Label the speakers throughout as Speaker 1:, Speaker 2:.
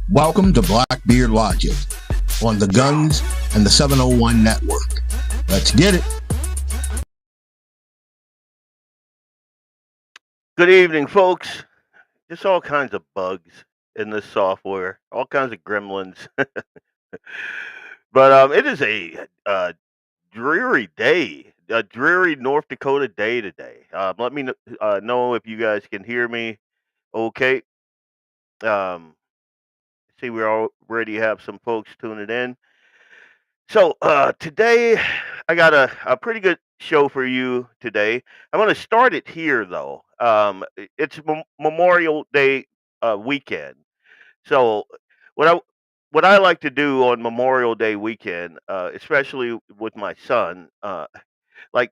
Speaker 1: Welcome to BlackBeardLogic on the Guns and the 701 Network. Let's get it.
Speaker 2: Good evening, folks. Just all kinds of bugs in this software, all kinds of gremlins. But it is a dreary day, a dreary North Dakota day today. Let me know if you guys can hear me okay. Um, See, we already have some folks tuning in. So today, I got a pretty good show for you today. I'm going to start it here, though. It's Memorial Day weekend. So what I what I like to do on Memorial Day weekend, especially with my son, like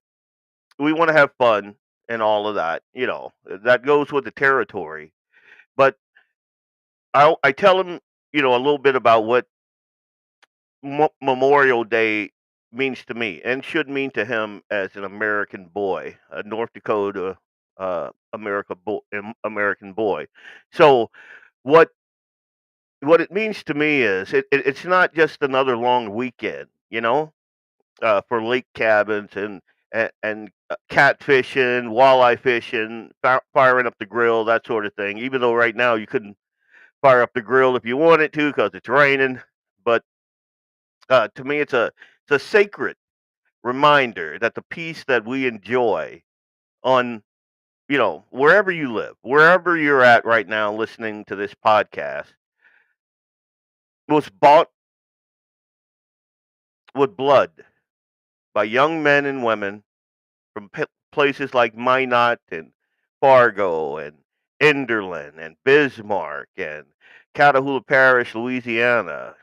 Speaker 2: we want to have fun and all of that. That goes with the territory. But I tell him, a little bit about what Memorial Day means to me and should mean to him as an American boy, a North Dakota American boy. So what what it means to me is it's not just another long weekend, for lake cabins and catfishing, walleye fishing, firing up the grill, that sort of thing. Even though right now you couldn't fire up the grill if you wanted to because it's raining, but to me it's a sacred reminder that the peace that we enjoy on wherever you live, wherever you're at right now listening to this podcast, was bought with blood by young men and women from places like Minot and Fargo and Enderlin and Bismarck and Catahoula Parish, Louisiana,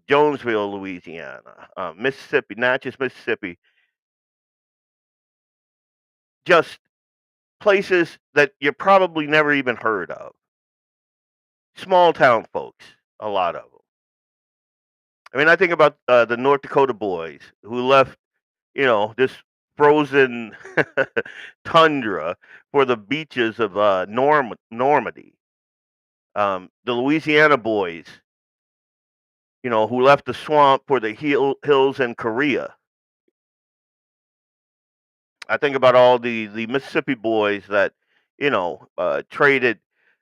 Speaker 2: Jonesville, Louisiana, Mississippi, Natchez, Mississippi, just places that you probably never even heard of. Small town folks, a lot of them. I mean, I think about the North Dakota boys who left, this frozen tundra for the beaches of Normandy. The Louisiana boys, who left the swamp for the hills in Korea. I think about all the Mississippi boys that, traded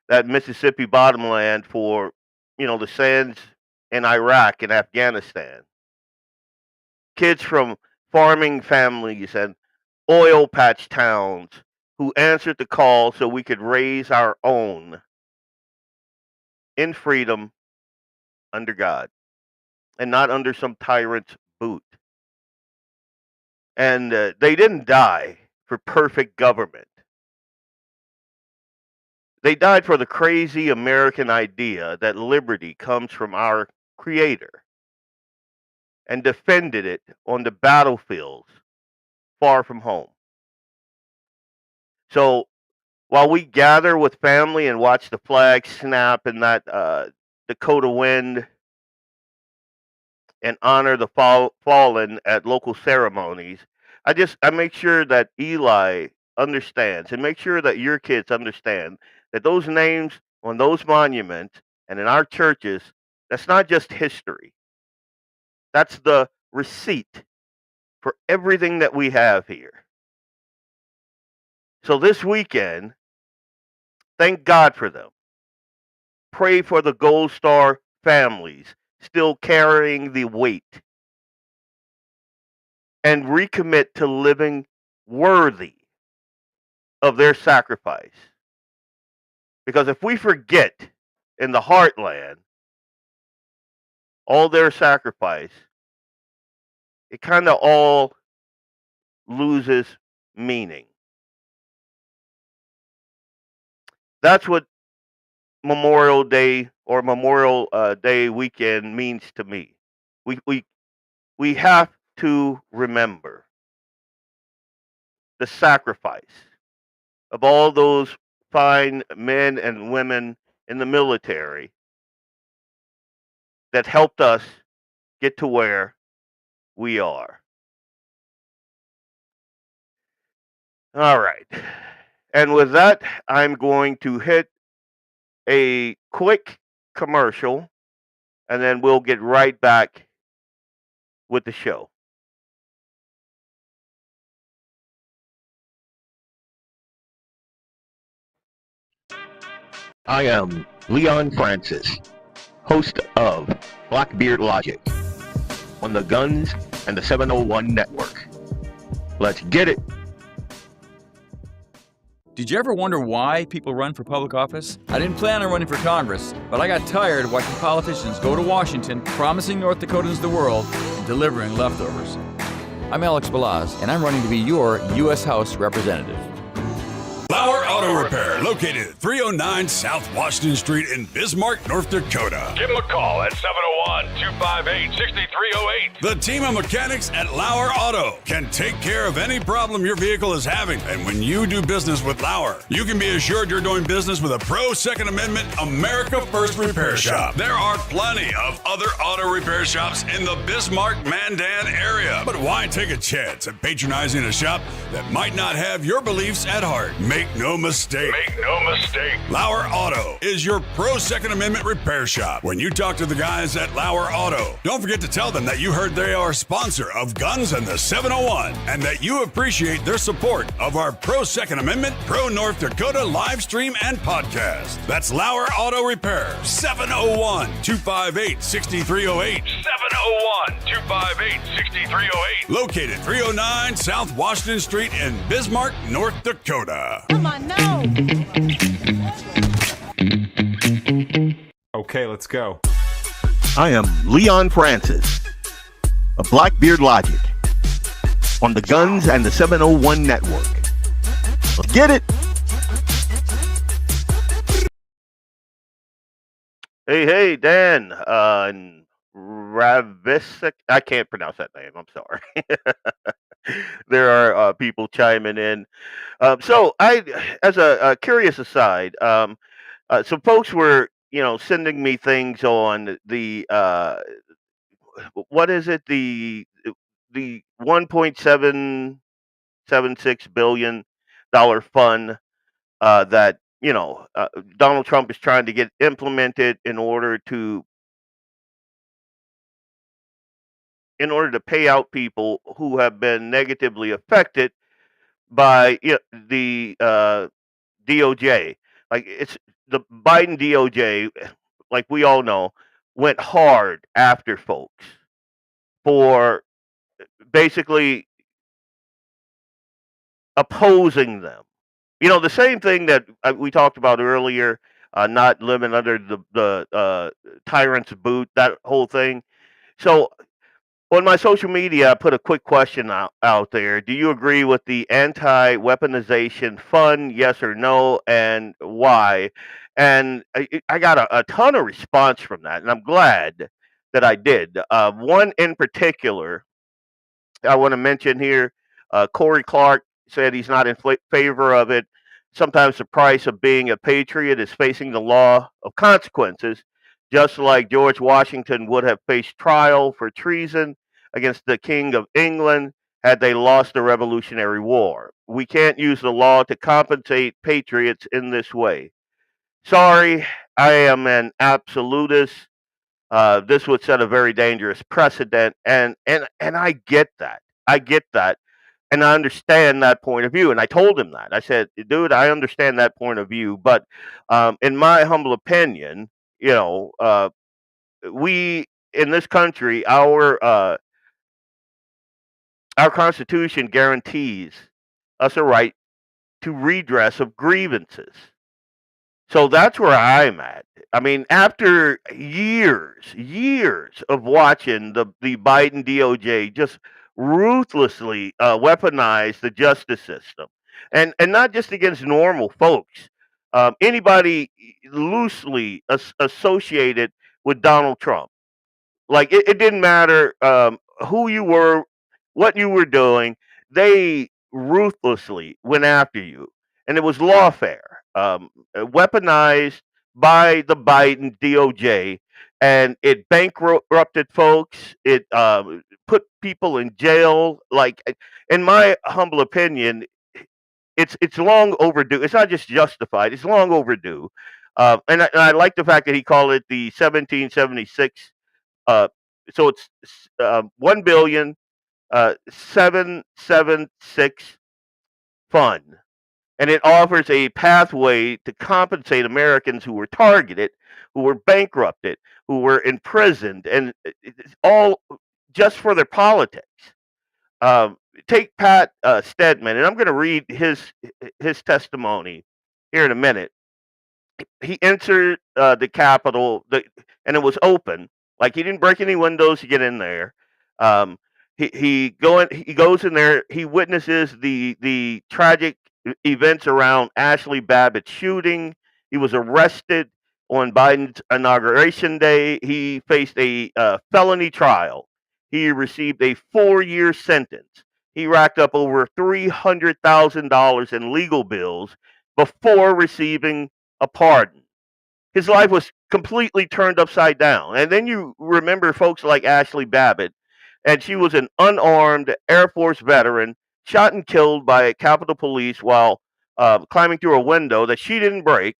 Speaker 2: that Mississippi bottomland for, the sands in Iraq and Afghanistan. Kids from farming families and oil patch towns who answered the call so we could raise our own in freedom under God and not under some tyrant's boot. And they didn't die for perfect government. They died for the crazy American idea that liberty comes from our Creator and defended it on the battlefields far from home. So while we gather with family and watch the flag snap in that Dakota wind and honor the fallen at local ceremonies, I make sure that Eli understands and make sure that your kids understand that those names on those monuments and in our churches, that's not just history. That's the receipt for everything that we have here. So this weekend, thank God for them. Pray for the Gold Star families still carrying the weight and recommit to living worthy of their sacrifice. Because if we forget in the heartland all their sacrifice, it kind of all loses meaning. That's what Memorial Day or Memorial Day weekend means to me. We have to remember the sacrifice of all those fine men and women in the military that helped us get to where we are. All right. And with that, I'm going to hit a quick commercial and then we'll get right back with the show.
Speaker 1: I am Leon Francis, host of BlackBeardLogic on the Guns and the 701 Network. Let's get it.
Speaker 3: Did you ever wonder why people run for public office? I didn't plan on running for Congress, but I got tired of watching politicians go to Washington, promising North Dakotans the world, and delivering leftovers. I'm Alex Balaz, and I'm running to be your U.S. House Representative.
Speaker 4: LAUER Auto Repair, located at 309 South Washington Street in Bismarck, North Dakota.
Speaker 5: Give them a call at 701-258-6308.
Speaker 4: The team of mechanics at LAUER Auto can take care of any problem your vehicle is having. And when you do business with LAUER, you can be assured you're doing business with a pro-Second Amendment, America First repair shop. There are plenty of other auto repair shops in the Bismarck-Mandan area. But why take a chance at patronizing a shop that might not have your beliefs at heart? Make no mistake.
Speaker 5: Make no mistake.
Speaker 4: LAUER Auto is your pro-Second Amendment repair shop. When you talk to the guys at LAUER Auto, don't forget to tell them that you heard they are a sponsor of Guns and the 701 and that you appreciate their support of our pro-Second Amendment, pro-North Dakota live stream and podcast. That's LAUER Auto Repair, 701-258-6308.
Speaker 5: 701-258-6308.
Speaker 4: Located 309 South Washington Street in Bismarck, North Dakota.
Speaker 6: Come on now.
Speaker 7: Okay, let's go.
Speaker 1: I am Leon Francis of BlackBeardLogic on the Guns and the 701 Network. Let's get it.
Speaker 2: Hey, Dan, Ravisic. I can't pronounce that name. I'm sorry. There are people chiming in. So I, as a curious aside, some folks were, sending me things on the what is it, the $1.776 billion fund that Donald Trump is trying to get implemented in order to pay out people who have been negatively affected by the DOJ. Like, it's the Biden DOJ, like we all know, went hard after folks for basically opposing them. The same thing that we talked about earlier, not living under the tyrant's boot, that whole thing. So on my social media, I put a quick question out there. Do you agree with the anti-weaponization fund? Yes or no, and why? And I got a ton of response from that, and I'm glad that I did. One in particular I want to mention here, Corey Clark said he's not in favor of it. Sometimes the price of being a patriot is facing the law of consequences, just like George Washington would have faced trial for treason against the King of England had they lost the Revolutionary War. We can't use the law to compensate patriots in this way. Sorry, I am an absolutist. This would set a very dangerous precedent, and I get that. I get that, and I understand that point of view. And I told him that. I said, "Dude, I understand that point of view, but in my humble opinion, we in this country, our Constitution guarantees us a right to redress of grievances." So that's where I'm at. I mean, after years of watching the Biden DOJ just ruthlessly weaponize the justice system, and not just against normal folks, anybody loosely associated with Donald Trump. Like, it didn't matter who you were, what you were doing. They ruthlessly went after you, and it was lawfare, weaponized by the Biden DOJ, and it bankrupted folks. It put people in jail. Like, in my humble opinion, it's long overdue. It's not just justified; it's long overdue. And I like the fact that he called it the 1776 So it's 1,776 fund, and it offers a pathway to compensate Americans who were targeted, who were bankrupted, who were imprisoned, and it's all just for their politics. Take Pat Stedman, and I'm going to read his testimony here in a minute. He entered the Capitol, and it was open. Like, he didn't break any windows to get in there. He goes in there. He witnesses the tragic events around Ashley Babbitt's shooting. He was arrested on Biden's inauguration day. He faced a felony trial. He received a 4-year sentence. He racked up over $300,000 in legal bills before receiving a pardon. His life was completely turned upside down. And then you remember folks like Ashley Babbitt, and she was an unarmed Air Force veteran, shot and killed by Capitol Police while climbing through a window that she didn't break.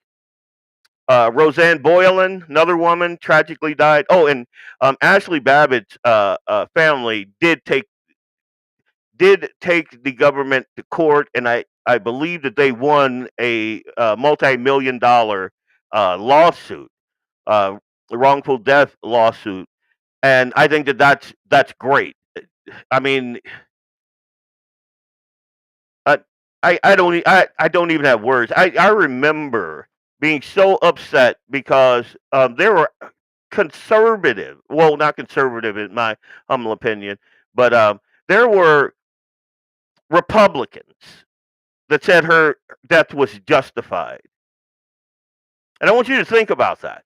Speaker 2: Roseanne Boylan, another woman, tragically died. Oh, and Ashley Babbitt's family did take the government to court, and I believe that they won a multi-million-dollar lawsuit, wrongful death lawsuit, and I think that that's great. I mean, I don't even have words. I remember being so upset because there were conservative, well, not conservative in my humble opinion, but there were Republicans that said her death was justified. And I want you to think about that.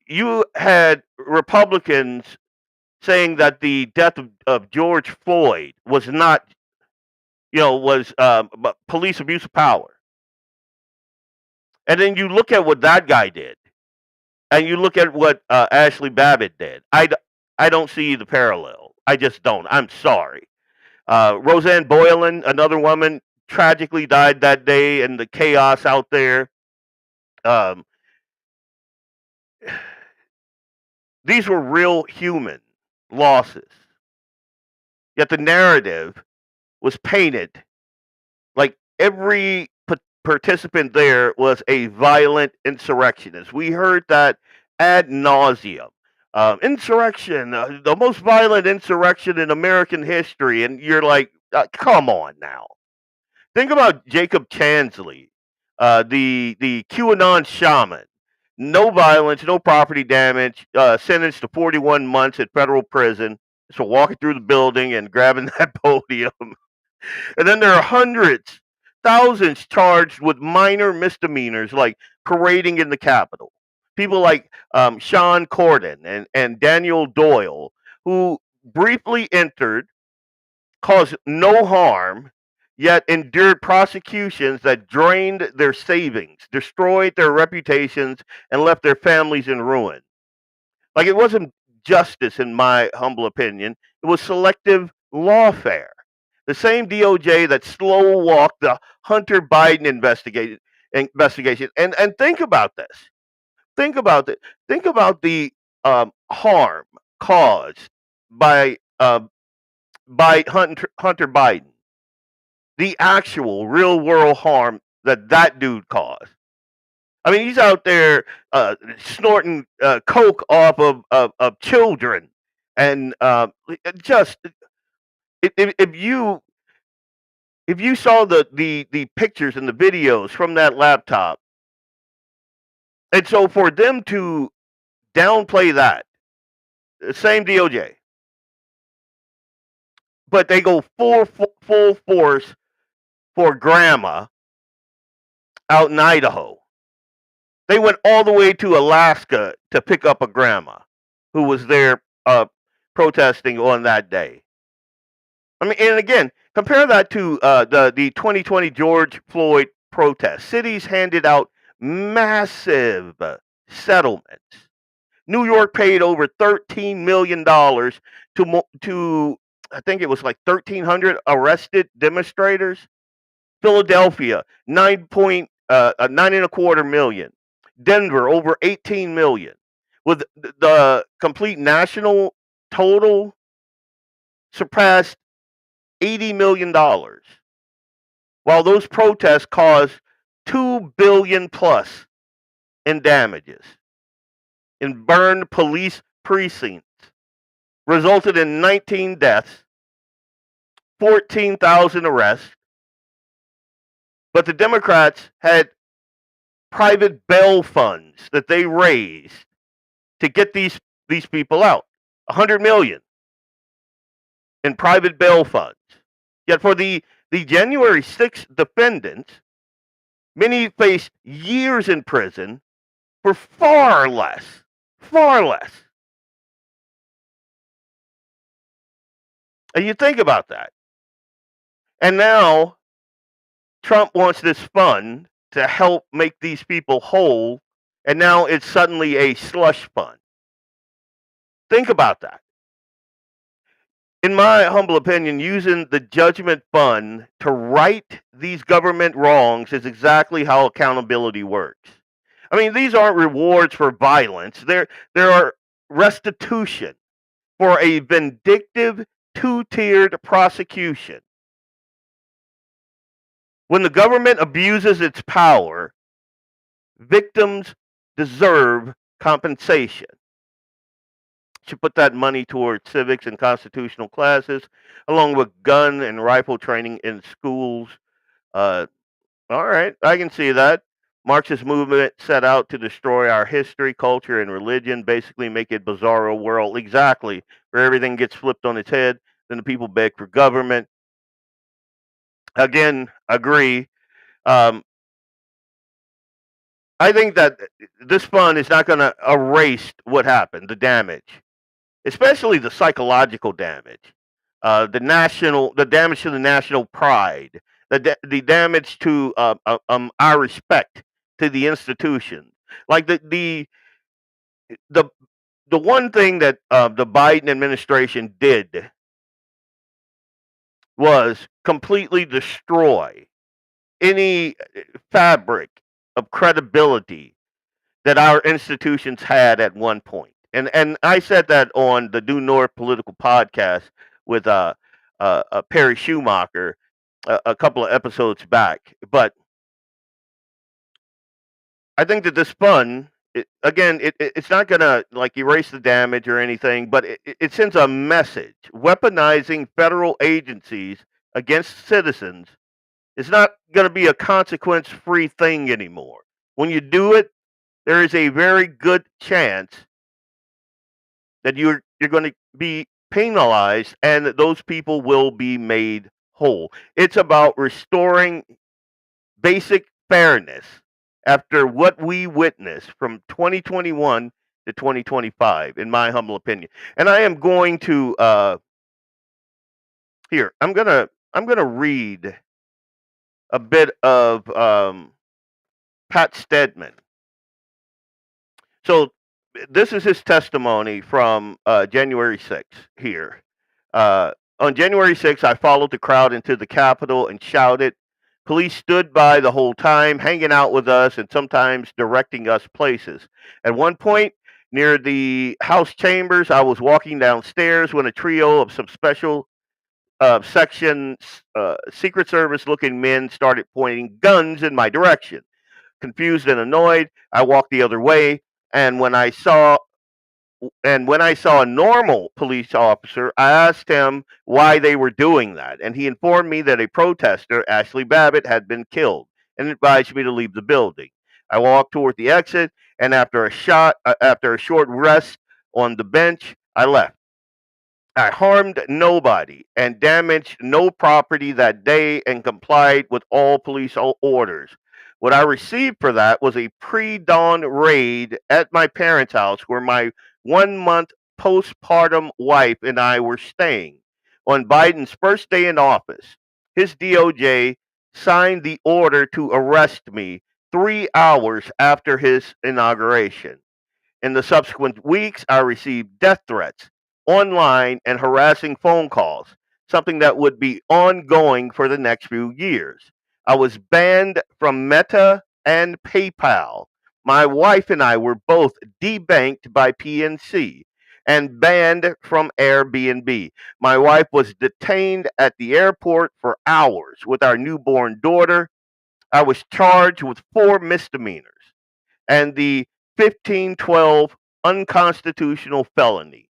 Speaker 2: You had Republicans saying that the death of George Floyd was not, was police abuse of power. And then you look at what that guy did, and you look at what Ashley Babbitt did. I don't see the parallel. I just don't. I'm sorry. Roseanne Boylan, another woman, tragically died that day in the chaos out there. These were real human losses. Yet the narrative was painted like every participant there was a violent insurrectionist. We heard that ad nauseum. Insurrection, the most violent insurrection in American history. And you're like, come on now. Think about Jacob Chansley, the QAnon shaman. No violence, no property damage, sentenced to 41 months at federal prison. So walking through the building and grabbing that podium. And then there are hundreds, thousands charged with minor misdemeanors like parading in the Capitol. People like Sean Corden and Daniel Doyle, who briefly entered, caused no harm, yet endured prosecutions that drained their savings, destroyed their reputations, and left their families in ruin. Like, it wasn't justice, in my humble opinion. It was selective lawfare. The same DOJ that slow walked the Hunter Biden investigation. And think about this. Think about it. Think about the harm caused by Hunter Biden. The actual real world harm that dude caused. I mean, he's out there snorting coke off of children, and just if you saw the pictures and the videos from that laptop, and so for them to downplay that, the same DOJ, but they go full force for grandma out in Idaho. They went all the way to Alaska to pick up a grandma who was there protesting on that day. I mean, and again, compare that to the 2020 George Floyd protest. Cities handed out massive settlements. New York paid over $13 million to I think it was like 1,300 arrested demonstrators. Philadelphia, $9.25 million. Denver, over $18 million. with the complete national total surpassed $80 million, while those protests caused $2 billion plus in damages and burned police precincts, resulted in 19 deaths, 14,000 arrests. But the Democrats had private bail funds that they raised to get these people out. $100 million in private bail funds. Yet for the January 6th defendants, many faced years in prison for far less. And you think about that. And now Trump wants this fund to help make these people whole, and now it's suddenly a slush fund. Think about that. In my humble opinion, using the judgment fund to right these government wrongs is exactly how accountability works. I mean, these aren't rewards for violence. There are restitution for a vindictive, two-tiered prosecution. When the government abuses its power, victims deserve compensation. Should put that money towards civics and constitutional classes, along with gun and rifle training in schools. All right, I can see that. Marxist movement set out to destroy our history, culture, and religion, basically make it bizarro world. Exactly, where everything gets flipped on its head, then the people beg for government. Again, agree. I think that this fund is not going to erase what happened, the damage, especially the psychological damage, the damage to the national pride, the damage to our respect to the institution. Like the one thing that the Biden administration did was completely destroy any fabric of credibility that our institutions had at one point. And I said that on the Due North Political Podcast with Perry Schumacher a couple of episodes back. But I think that this fund, it's not going to like erase the damage or anything, but it sends a message. Weaponizing federal agencies against citizens is not going to be a consequence-free thing anymore. When you do it, there is a very good chance that you're going to be penalized and that those people will be made whole. It's about restoring basic fairness after what we witnessed from 2021 to 2025, in my humble opinion. And I am going to here. I'm gonna read a bit of Pat Stedman. So this is his testimony from January 6th here. On January 6th, I followed the crowd into the Capitol and shouted. Police stood by the whole time, hanging out with us and sometimes directing us places. At one point, near the House chambers, I was walking downstairs when a trio of some special section Secret Service looking men started pointing guns in my direction. Confused and annoyed, I walked the other way, and when I saw a normal police officer, I asked him why they were doing that, and he informed me that a protester, Ashley Babbitt, had been killed and advised me to leave the building. I walked toward the exit, and after a short rest on the bench, I left. I harmed nobody and damaged no property that day and complied with all police orders. What I received for that was a pre-dawn raid at my parents' house where my 1-month postpartum wife and I were staying. On Biden's first day in office, his DOJ signed the order to arrest me 3 hours after his inauguration. In the subsequent weeks, I received death threats, online and harassing phone calls, something that would be ongoing for the next few years. I was banned from Meta and PayPal. My wife and I were both debanked by PNC and banned from Airbnb. My wife was detained at the airport for hours with our newborn daughter. I was charged with 4 misdemeanors and the 1512 unconstitutional felony.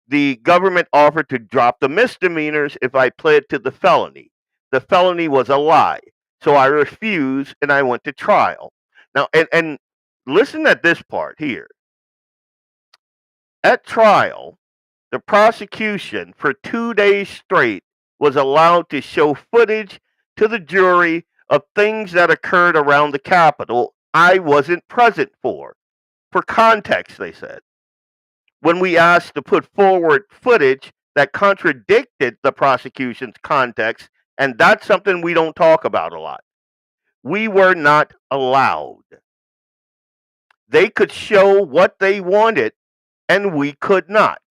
Speaker 2: The government offered to drop the misdemeanors if I pled to the felony. The felony was a lie. So I refused and I went to trial. Now, and listen at this part here. At trial, the prosecution for 2 days straight was allowed to show footage to the jury of things that occurred around the Capitol I wasn't present for. For context, they said. When we asked to put forward footage that contradicted the prosecution's context, and that's something we don't talk about a lot, we were not allowed. They could show what they wanted, and we could not.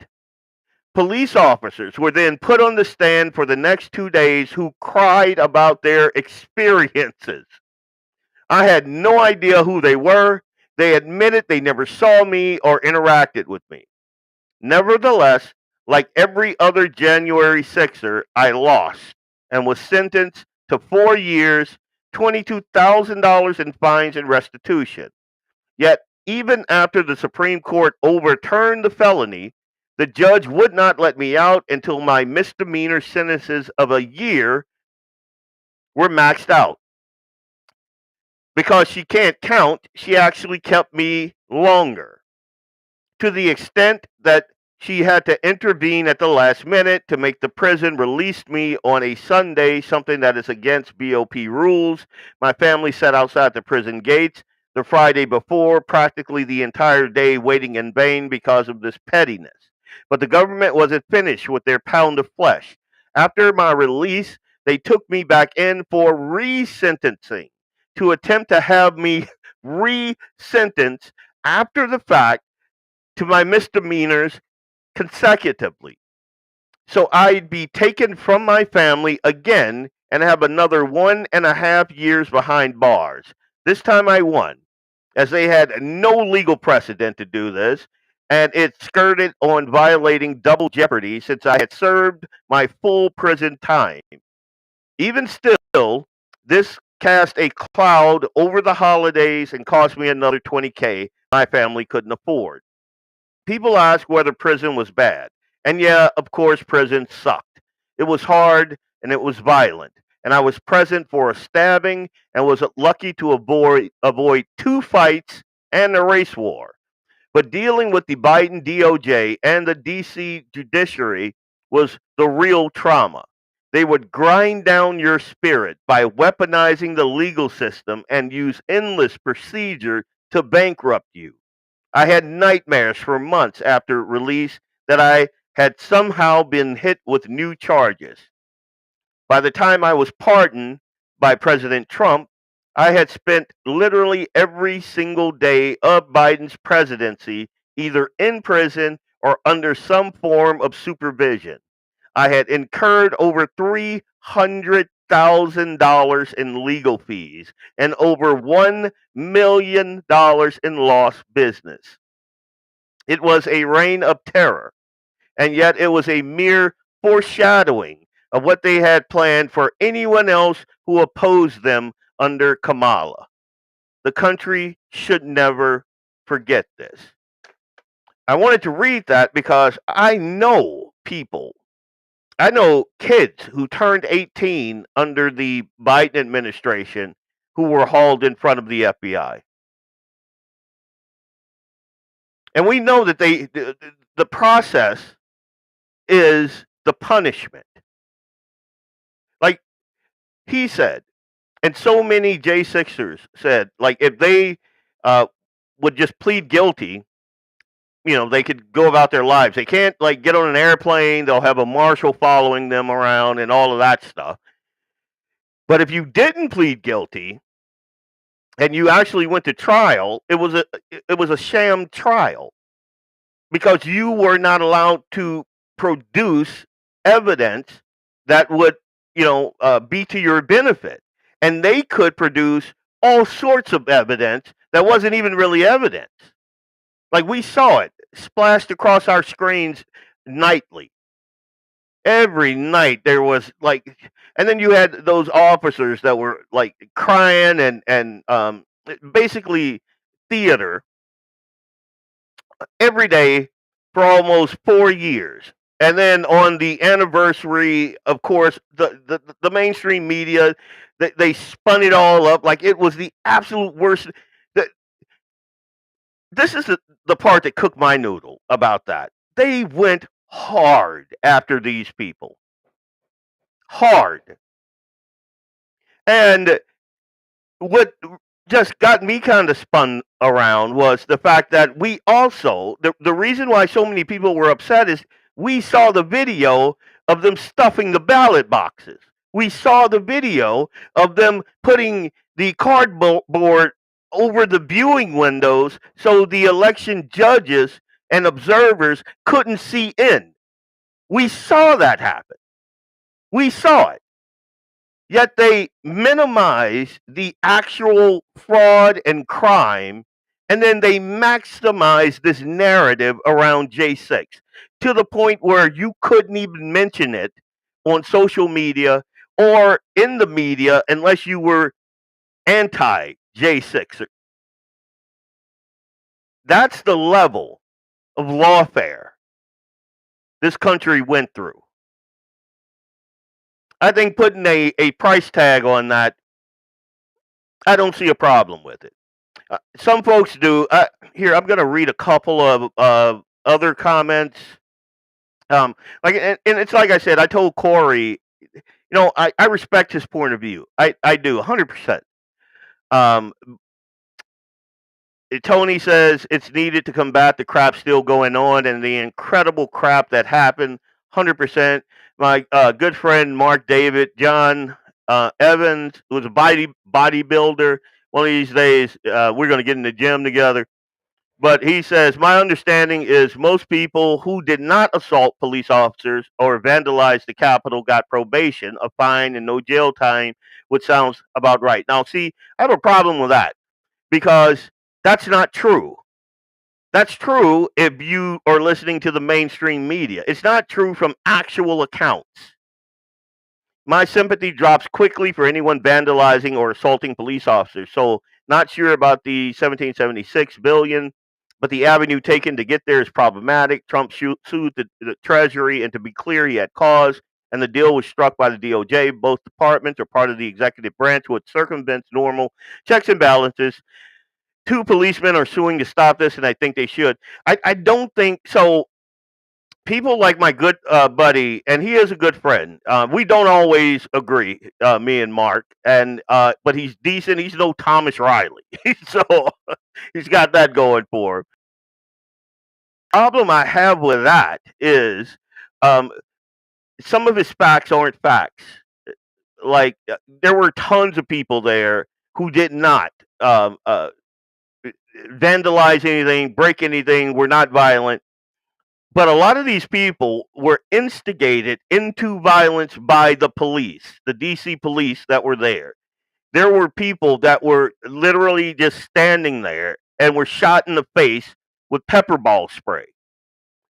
Speaker 2: Police officers were then put on the stand for the next 2 days who cried about their experiences. I had no idea who they were. They admitted they never saw me or interacted with me. Nevertheless, like every other January 6er, I lost and was sentenced to 4 years, $22,000 in fines and restitution. Yet, even after the Supreme Court overturned the felony, the judge would not let me out until my misdemeanor sentences of a year were maxed out. Because she can't count, she actually kept me longer, to the extent that she had to intervene at the last minute to make the prison release me on a Sunday, something that is against BOP rules. My family sat outside the prison gates the Friday before, practically the entire day, waiting in vain because of this pettiness. But the government wasn't finished with their pound of flesh. After my release, they took me back in for resentencing to attempt to have me re-sentenced after the fact to my misdemeanors consecutively. So I'd be taken from my family again and have another 1.5 years behind bars. This time I won, as they had no legal precedent to do this, and it skirted on violating double jeopardy since I had served my full prison time. Even still, this cast a cloud over the holidays and cost me another $20K my family couldn't afford. People ask whether prison was bad. And yeah, of course, prison sucked. It was hard and it was violent. And I was present for a stabbing and was lucky to avoid 2 fights and a race war. But dealing with the Biden DOJ and the DC judiciary was the real trauma. They would grind down your spirit by weaponizing the legal system and use endless procedure to bankrupt you. I had nightmares for months after release that I had somehow been hit with new charges. By the time I was pardoned by President Trump, I had spent literally every single day of Biden's presidency either in prison or under some form of supervision. I had incurred over $300,000 in legal fees and over $1 million in lost business. It was a reign of terror, and yet it was a mere foreshadowing of what they had planned for anyone else who opposed them under Kamala. The country should never forget this. I wanted to read that because I know people. I know kids who turned 18 under the Biden administration who were hauled in front of the FBI. And we know that the process is the punishment. Like he said, and so many J6ers said, like if they would just plead guilty, they could go about their lives. They can't like get on an airplane. They'll have a marshal following them around and all of that stuff. But if you didn't plead guilty and you actually went to trial, it was a sham trial because you were not allowed to produce evidence that would, be to your benefit. And they could produce all sorts of evidence that wasn't even really evidence. Like, we saw it splashed across our screens nightly. Every night there was like, and then you had those officers that were like crying and basically theater every day for almost 4 years. And then on the anniversary, of course, the mainstream media, they spun it all up like it was the absolute worst. This is the part that cooked my noodle about that. They went hard after these people. Hard. And what just got me kind of spun around was the fact that we also, the reason why so many people were upset is we saw the video of them stuffing the ballot boxes. We saw the video of them putting the cardboard over the viewing windows so the election judges and observers couldn't see in. We saw that happen. We saw it. Yet they minimize the actual fraud and crime, and then they maximize this narrative around J6 to the point where you couldn't even mention it on social media or in the media unless you were anti J6. That's the level of lawfare this country went through. I think putting a price tag on that, I don't see a problem with it. Some folks do. Here, I'm going to read a couple of other comments. And it's like I said, I told Corey, I respect his point of view. I do, 100%. Tony says it's needed to combat the crap still going on and the incredible crap that happened, 100%. My good friend Mark David, John Evans, who was a bodybuilder. One of these days, we're going to get in the gym together. But he says, my understanding is most people who did not assault police officers or vandalize the Capitol got probation, a fine, and no jail time, which sounds about right. Now, see, I have a problem with that because that's not true. That's true if you are listening to the mainstream media. It's not true from actual accounts. My sympathy drops quickly for anyone vandalizing or assaulting police officers. So, not sure about the 1776 billion, but the avenue taken to get there is problematic. Trump sued the Treasury, and to be clear, he had cause, and the deal was struck by the DOJ. Both departments are part of the executive branch, which circumvents normal checks and balances. 2 policemen are suing to stop this, and I think they should. I don't think so. People like my good buddy, and he is a good friend. We don't always agree, me and Mark, and but he's decent. He's no Thomas Riley, so he's got that going for him. Problem I have with that is some of his facts aren't facts. Like there were tons of people there who did not vandalize anything, break anything, were not violent. But a lot of these people were instigated into violence by the police, the DC police that were there. There were people that were literally just standing there and were shot in the face with pepper ball spray.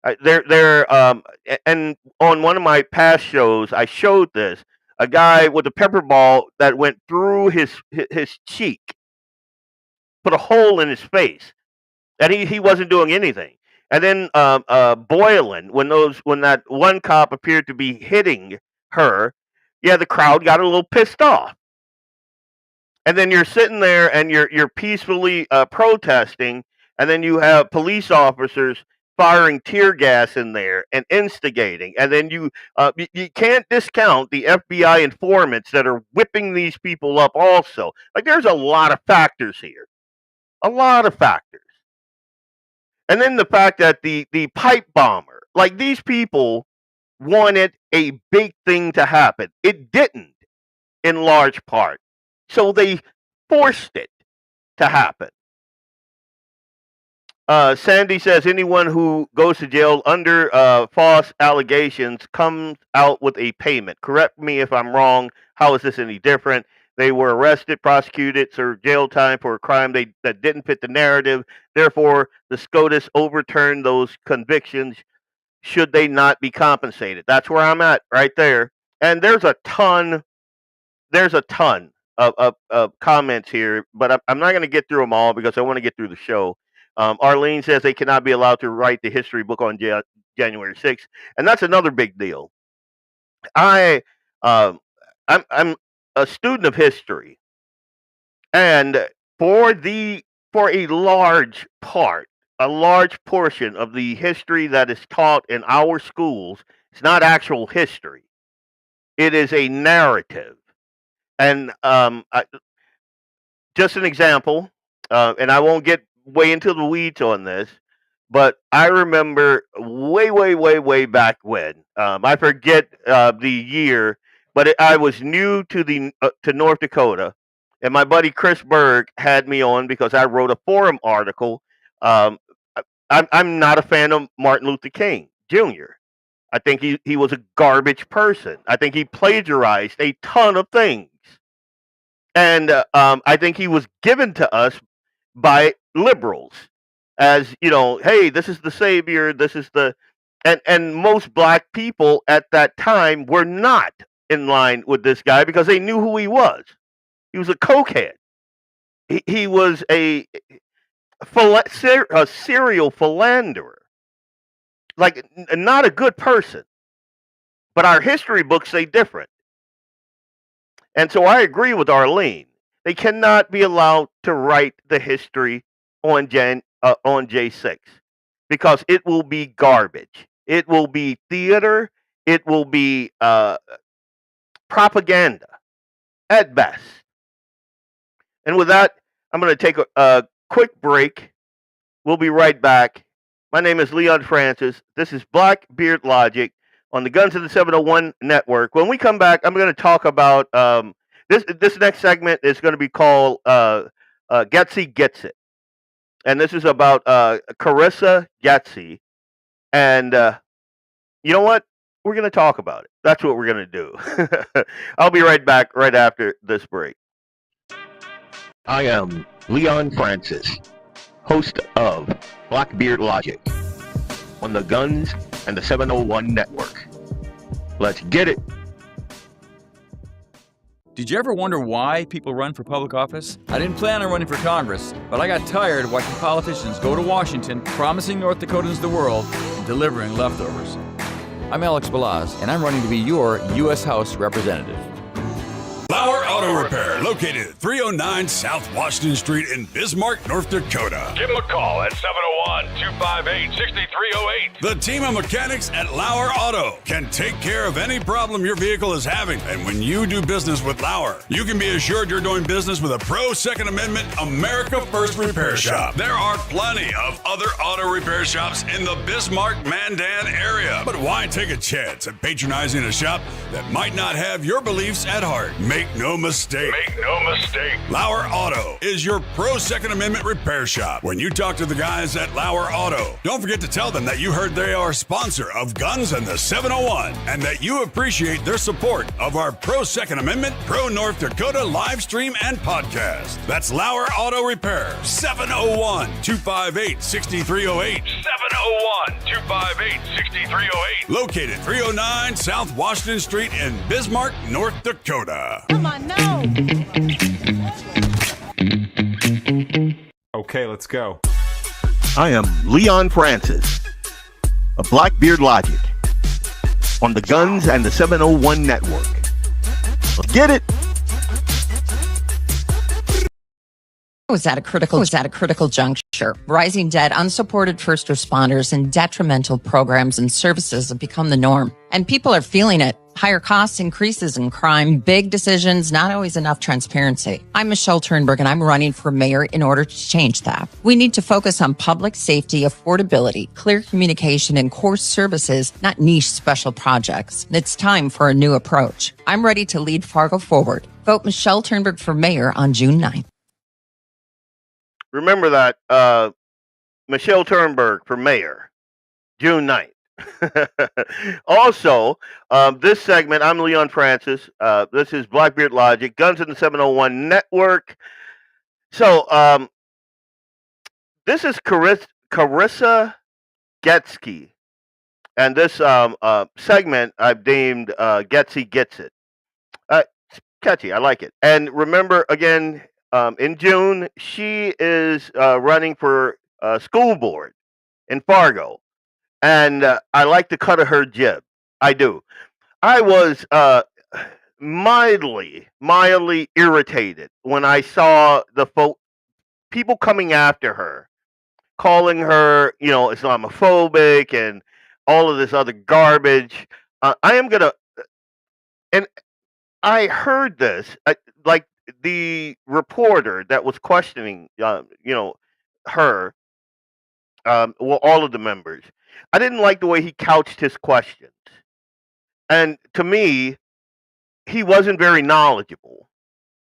Speaker 2: And on one of my past shows, I showed this, a guy with a pepper ball that went through his cheek, put a hole in his face, and he wasn't doing anything. And then Boylan, when that one cop appeared to be hitting her, the crowd got a little pissed off. And then you're sitting there and you're peacefully protesting, and then you have police officers firing tear gas in there and instigating. And then you can't discount the FBI informants that are whipping these people up also. Like there's a lot of factors here. A lot of factors. And then the fact that the pipe bomber, like these people wanted a big thing to happen. It didn't in large part. So they forced it to happen. Sandy says anyone who goes to jail under false allegations comes out with a payment. Correct me if I'm wrong. How is this any different? They were arrested, prosecuted, served jail time for a crime that didn't fit the narrative. Therefore, the SCOTUS overturned those convictions should they not be compensated. That's where I'm at right there. And there's a ton of comments here, but I'm not going to get through them all because I want to get through the show. Arlene says they cannot be allowed to write the history book on January 6th, and that's another big deal. I'm a student of history, and for a large portion of the history that is taught in our schools, it's not actual history. It is a narrative. And just an example, and I won't get way into the weeds on this, but I remember way back when. I forget the year, but I was new to North Dakota, and my buddy Chris Berg had me on because I wrote a forum article. I'm not a fan of Martin Luther King Jr. I think he was a garbage person. I think he plagiarized a ton of things. And I think he was given to us by liberals as, hey, this is the savior. This is and most black people at that time were not in line with this guy because they knew who he was. He was a cokehead. He was a serial philanderer. Like, not a good person. But our history books say different. And so I agree with Arlene. They cannot be allowed to write the history on J6 because it will be garbage. It will be theater. It will be propaganda at best. And with that, I'm going to take a quick break. We'll be right back. My name is Leon Francis. This is BlackBeardLogic on the Guns of the 701 Network. When we come back, I'm going to talk about this next segment is going to be called Geske Gets It. And this is about Carissa Geske. And you know what? We're going to talk about it. That's what we're going to do. I'll be right back right after this break.
Speaker 1: I am Leon Francis, host of BlackBeardLogic on the Guns and the 701 Network. Let's get it.
Speaker 3: Did you ever wonder why people run for public office? I didn't plan on running for Congress, but I got tired watching politicians go to Washington, promising North Dakotans the world, and delivering leftovers. I'm Alex Balaz, and I'm running to be your U.S. House Representative.
Speaker 4: LAUER Auto Repair, located at 309 South Washington Street in Bismarck, North Dakota.
Speaker 5: Give them a call at 701-258-6308.
Speaker 4: The team of mechanics at LAUER Auto can take care of any problem your vehicle is having. And when you do business with LAUER, you can be assured you're doing business with a pro-Second Amendment America First repair shop. There are plenty of other auto repair shops in the Bismarck-Mandan area. But why take a chance at patronizing a shop that might not have your beliefs at heart? Make no mistake.
Speaker 5: Make no mistake.
Speaker 4: LAUER Auto is your pro-Second Amendment repair shop. When you talk to the guys at LAUER Auto, don't forget to tell them that you heard they are a sponsor of Guns and the 701 and that you appreciate their support of our pro-Second Amendment, pro-North Dakota live stream and podcast. That's LAUER Auto Repair, 701-258-6308.
Speaker 5: 701-258-6308.
Speaker 4: Located 309 South Washington Street in Bismarck, North Dakota.
Speaker 6: Come on, now.
Speaker 7: Okay, let's go.
Speaker 1: I am Leon Francis of BlackBeardLogic on the Guns and the 701 Network. Let's get it.
Speaker 6: Was at a critical juncture. Rising debt, unsupported first responders, and detrimental programs and services have become the norm. And people are feeling it. Higher costs, increases in crime, big decisions, not always enough transparency. I'm Michelle Turnberg, and I'm running for mayor in order to change that. We need to focus on public safety, affordability, clear communication, and core services, not niche special projects. It's time for a new approach. I'm ready to lead Fargo forward. Vote Michelle Turnberg for mayor on June 9th.
Speaker 2: Remember that, Michelle Turnberg for mayor, June 9th. Also, this segment, I'm Leon Francis. This is Blackbeard Logic, Guns in the 701 Network. So, this is Carissa Geske. And this segment I've named Geske Gets It. It's catchy. I like it. And remember, again, in June, she is running for school board in Fargo. And I like the cut of her jib. I do. I was mildly irritated when I saw the people coming after her, calling her, Islamophobic and all of this other garbage. I am gonna, and I heard this, like the reporter that was questioning, her, well, all of the members. I didn't like the way he couched his questions, and to me, he wasn't very knowledgeable,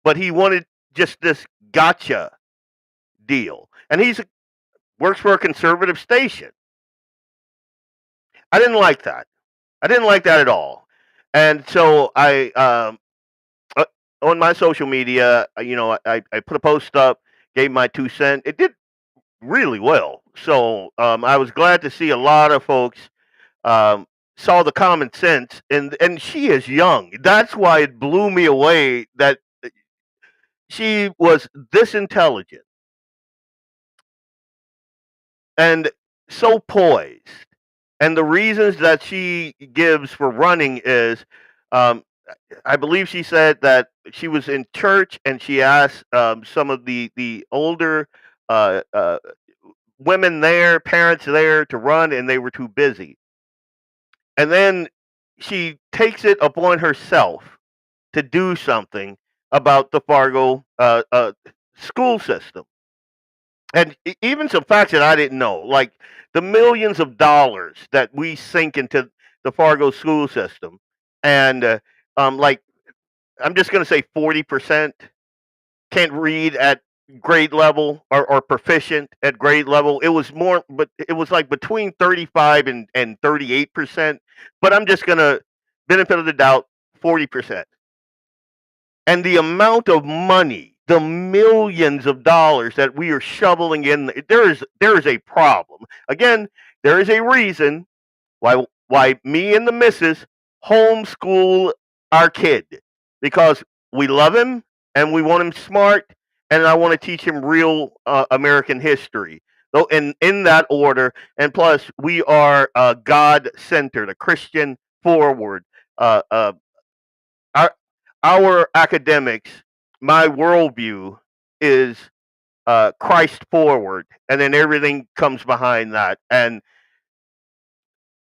Speaker 2: but he wanted just this gotcha deal, and he's works for a conservative station. I didn't like that. I didn't like that at all, and so on my social media, I put a post up, gave my 2 cents. It did really well, so I was glad to see a lot of folks saw the common sense, and she is young. That's why it blew me away that she was this intelligent and so poised. And the reasons that she gives for running is, um, I believe she said that she was in church and she asked some of the older uh, uh, women there, parents there, to run, and they were too busy. And then she takes it upon herself to do something about the Fargo school system. And even some facts that I didn't know, like the millions of dollars that we sink into the Fargo school system, and like I'm just going to say 40% can't read at grade level or proficient at grade level. It was more, but it was like between 35 and 38%. But I'm just going to benefit of the doubt 40%. And the amount of money, the millions of dollars that we are shoveling in, there is a problem. Again, there is a reason why me and the missus homeschool our kid, because we love him and we want him smart, and I want to teach him real American history. So in that order, and plus we are God centered, a Christian forward. Uh, uh, our our academics, my worldview is Christ forward, and then everything comes behind that. And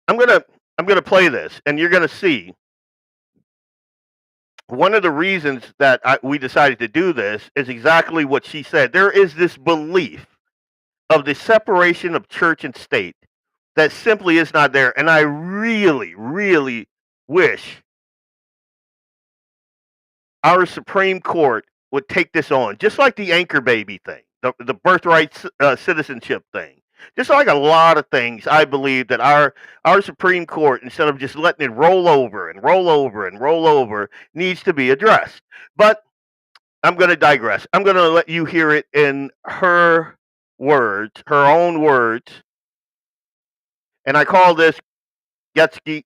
Speaker 2: I'm gonna play this, and you're gonna see one of the reasons that we decided to do this is exactly what she said. There is this belief of the separation of church and state that simply is not there, and I really, really wish our Supreme Court would take this on, just like the anchor baby thing, the birthright citizenship thing. Just like a lot of things, I believe that our Supreme Court, instead of just letting it roll over and roll over and roll over, needs to be addressed. But I'm going to digress. I'm going to let you hear it in her words, her own words. And I call this Geske.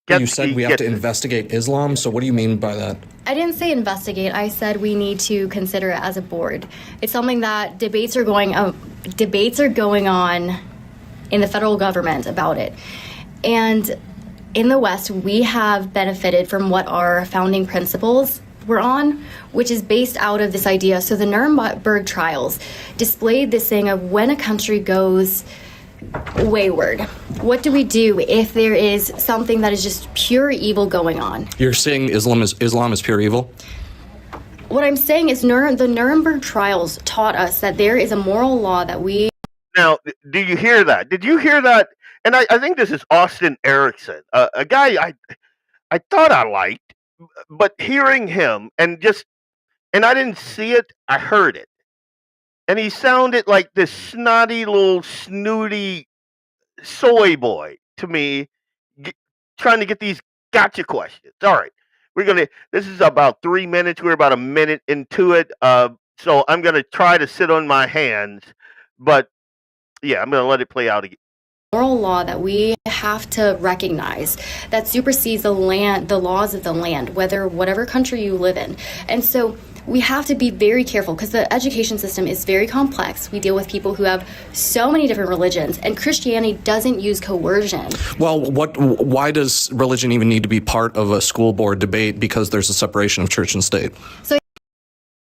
Speaker 7: You said we have to investigate Islam, so what do you mean by that?
Speaker 8: I didn't say investigate. I said we need to consider it as a board. It's something that debates are going on in the federal government about it. And in the West, we have benefited from what our founding principles were on, which is based out of this idea. So the Nuremberg trials displayed this thing of when a country goes wayward, what do we do if there is something that is just pure evil going on?
Speaker 7: You're saying Islam is pure evil?
Speaker 8: What I'm saying is the Nuremberg trials taught us that there is a moral law that we...
Speaker 2: Now, do you hear that? Did you hear that? And I think this is Austin Erickson, a guy I thought I liked, but hearing him and I didn't see it, I heard it. And he sounded like this snotty little snooty soy boy to me, g trying to get these gotcha questions. All right, this is about 3 minutes. We're about a minute into it, so I'm gonna try to sit on my hands, but yeah, I'm gonna let it play out again.
Speaker 8: Moral law that we have to recognize that supersedes the laws of the land, whatever country you live in. And so we have to be very careful because the education system is very complex. We deal with people who have so many different religions, and Christianity doesn't use coercion.
Speaker 7: Well, why does religion even need to be part of a school board debate? Because there's a separation of church and state.
Speaker 8: So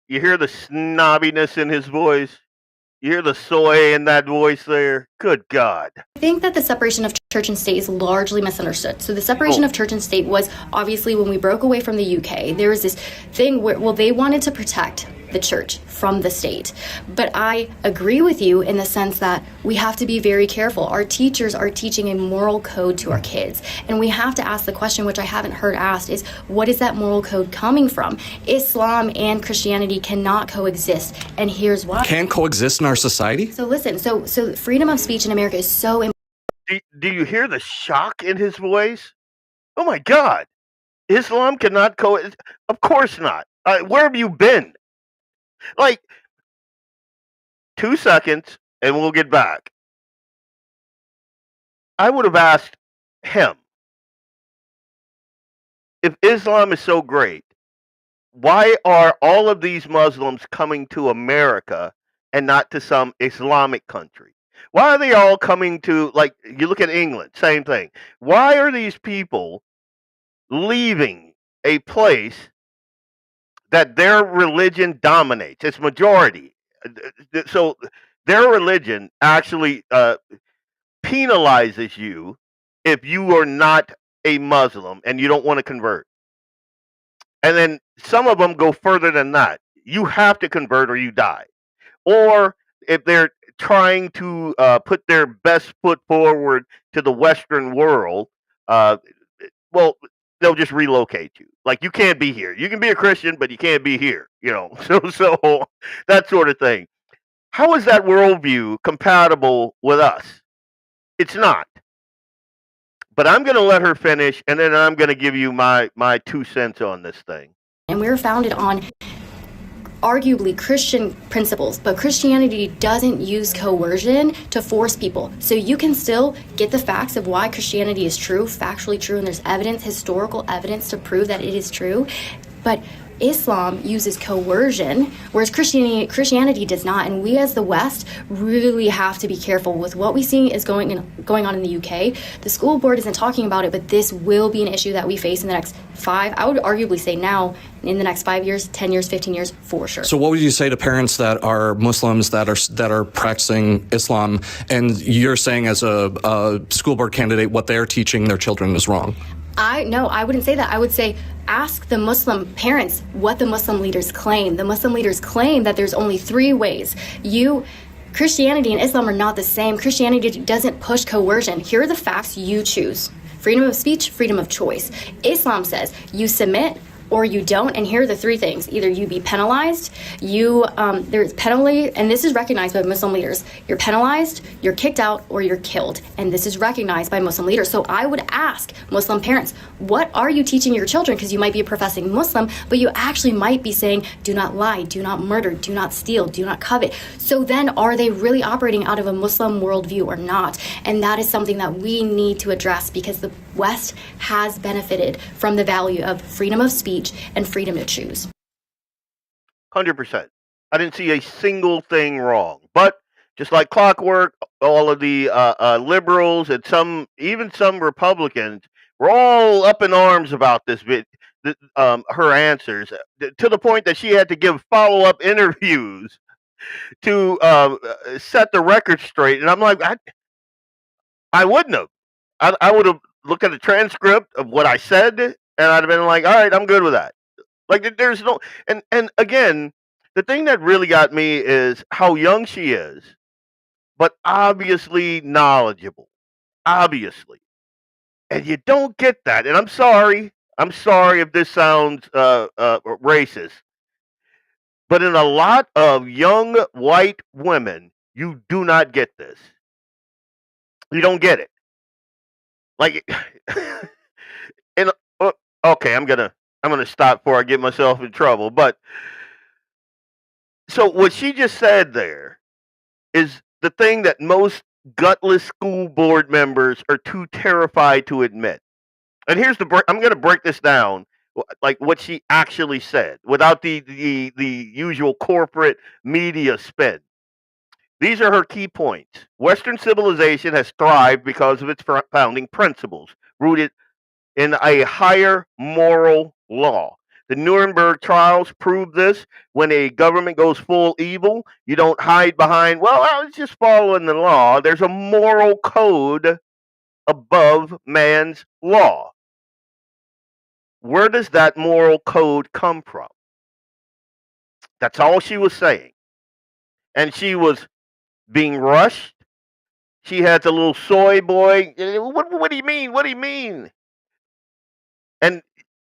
Speaker 2: you hear the snobbiness in his voice? You hear the soy in that voice there? Good God.
Speaker 8: I think that the separation of church and state is largely misunderstood. So the separation of church and state was obviously when we broke away from the UK, there was this thing where, well, they wanted to protect the church from the state. But I agree with you in the sense that we have to be very careful. Our teachers are teaching a moral code to our kids. And we have to ask the question, which I haven't heard asked, is what is that moral code coming from? Islam and Christianity cannot coexist. And here's why.
Speaker 7: Can't coexist in our society?
Speaker 8: So listen, so freedom of speech in America is so important.
Speaker 2: Do you hear the shock in his voice? Oh my God. Islam cannot coexist? Of course not. Where have you been? Like, 2 seconds and we'll get back. I would have asked him, if Islam is so great, why are all of these Muslims coming to America and not to some Islamic country? Why are they all coming to, like, you look at England, same thing. Why are these people leaving a place that their religion dominates? It's majority. So their religion actually penalizes you if you are not a Muslim and you don't want to convert. And then some of them go further than that. You have to convert or you die. Or if they're trying to put their best foot forward to the Western world, well, they'll just relocate you. Like, you can't be here. You can be a Christian, but you can't be here. So that sort of thing. How is that worldview compatible with us? It's not. But I'm going to let her finish, and then I'm going to give you my 2 cents on this thing.
Speaker 8: And we're founded on arguably Christian principles, but Christianity doesn't use coercion to force people. So you can still get the facts of why Christianity is true, factually true, and there's evidence, historical evidence to prove that it is true. But Islam uses coercion, whereas Christianity does not. And we as the West really have to be careful with what we see is going on in the UK. The school board isn't talking about it, but this will be an issue that we face in the next 5, I would arguably say now, in the next 5 years, 10 years, 15 years, for sure.
Speaker 7: So what would you say to parents that are Muslims that are practicing Islam, and you're saying as a school board candidate what they're teaching their children is wrong?
Speaker 8: I wouldn't say that. I would say ask the Muslim parents what the Muslim leaders claim. The Muslim leaders claim that there's only 3 ways. Christianity and Islam are not the same. Christianity doesn't push coercion. Here are the facts you choose. Freedom of speech, freedom of choice. Islam says you submit or you don't, and here are the 3 things. Either you be penalized, there's penalty, and this is recognized by Muslim leaders. You're penalized, you're kicked out, or you're killed, and this is recognized by Muslim leaders. So I would ask Muslim parents, what are you teaching your children? Because you might be a professing Muslim, but you actually might be saying, do not lie, do not murder, do not steal, do not covet. So then are they really operating out of a Muslim worldview or not? And that is something that we need to address, because the West has benefited from the value of freedom of speech and freedom to choose.
Speaker 2: 100%. I didn't see a single thing wrong. But just like clockwork, all of the liberals and even some Republicans were all up in arms about this her answers, to the point that she had to give follow-up interviews to set the record straight. And I'm like, I wouldn't have. I would have looked at the transcript of what I said, and I'd have been like, all right, I'm good with that. Like, there's no, and again, the thing that really got me is how young she is, but obviously knowledgeable, obviously. And you don't get that. And I'm sorry if this sounds racist, but in a lot of young white women, you do not get this. You don't get it. Like, and okay, I'm gonna stop before I get myself in trouble. But so what she just said there is the thing that most gutless school board members are too terrified to admit. And here's I'm going to break this down, like what she actually said, without the usual corporate media spin. These are her key points. Western civilization has thrived because of its founding principles, rooted in a higher moral law. The Nuremberg trials prove this. When a government goes full evil, you don't hide behind, well, I was just following the law. There's a moral code above man's law. Where does that moral code come from? That's all she was saying. And she was being rushed. She had the little soy boy. What do you mean? What do you mean? And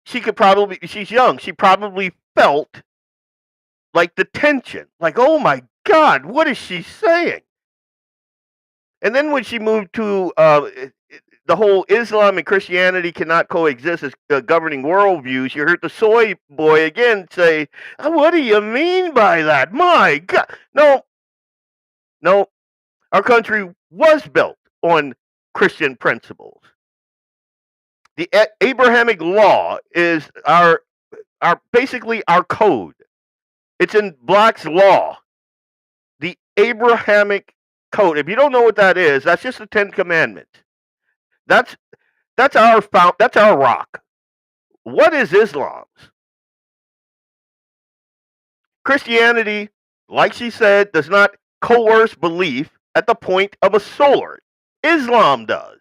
Speaker 2: she's young. She probably felt like the tension. Like, oh my God, what is she saying? And then when she moved to the whole Islam and Christianity cannot coexist as governing worldviews, you heard the soy boy again say, what do you mean by that? My God. No. Our country was built on Christian principles. The Abrahamic law is our basically our code. It's in Black's law. The Abrahamic code. If you don't know what that is, that's just the 10 Commandments. That's our rock. What is Islam's? Christianity, like she said, does not coerce belief at the point of a sword. Islam does.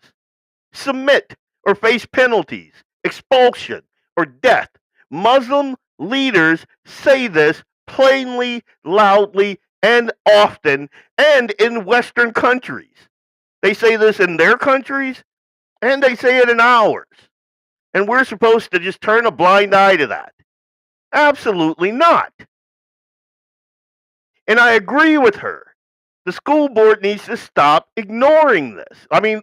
Speaker 2: Submit or face penalties, expulsion, or death. Muslim leaders say this plainly, loudly, and often, and in Western countries. They say this in their countries, and they say it in ours. And we're supposed to just turn a blind eye to that. Absolutely not. And I agree with her. The school board needs to stop ignoring this. I mean,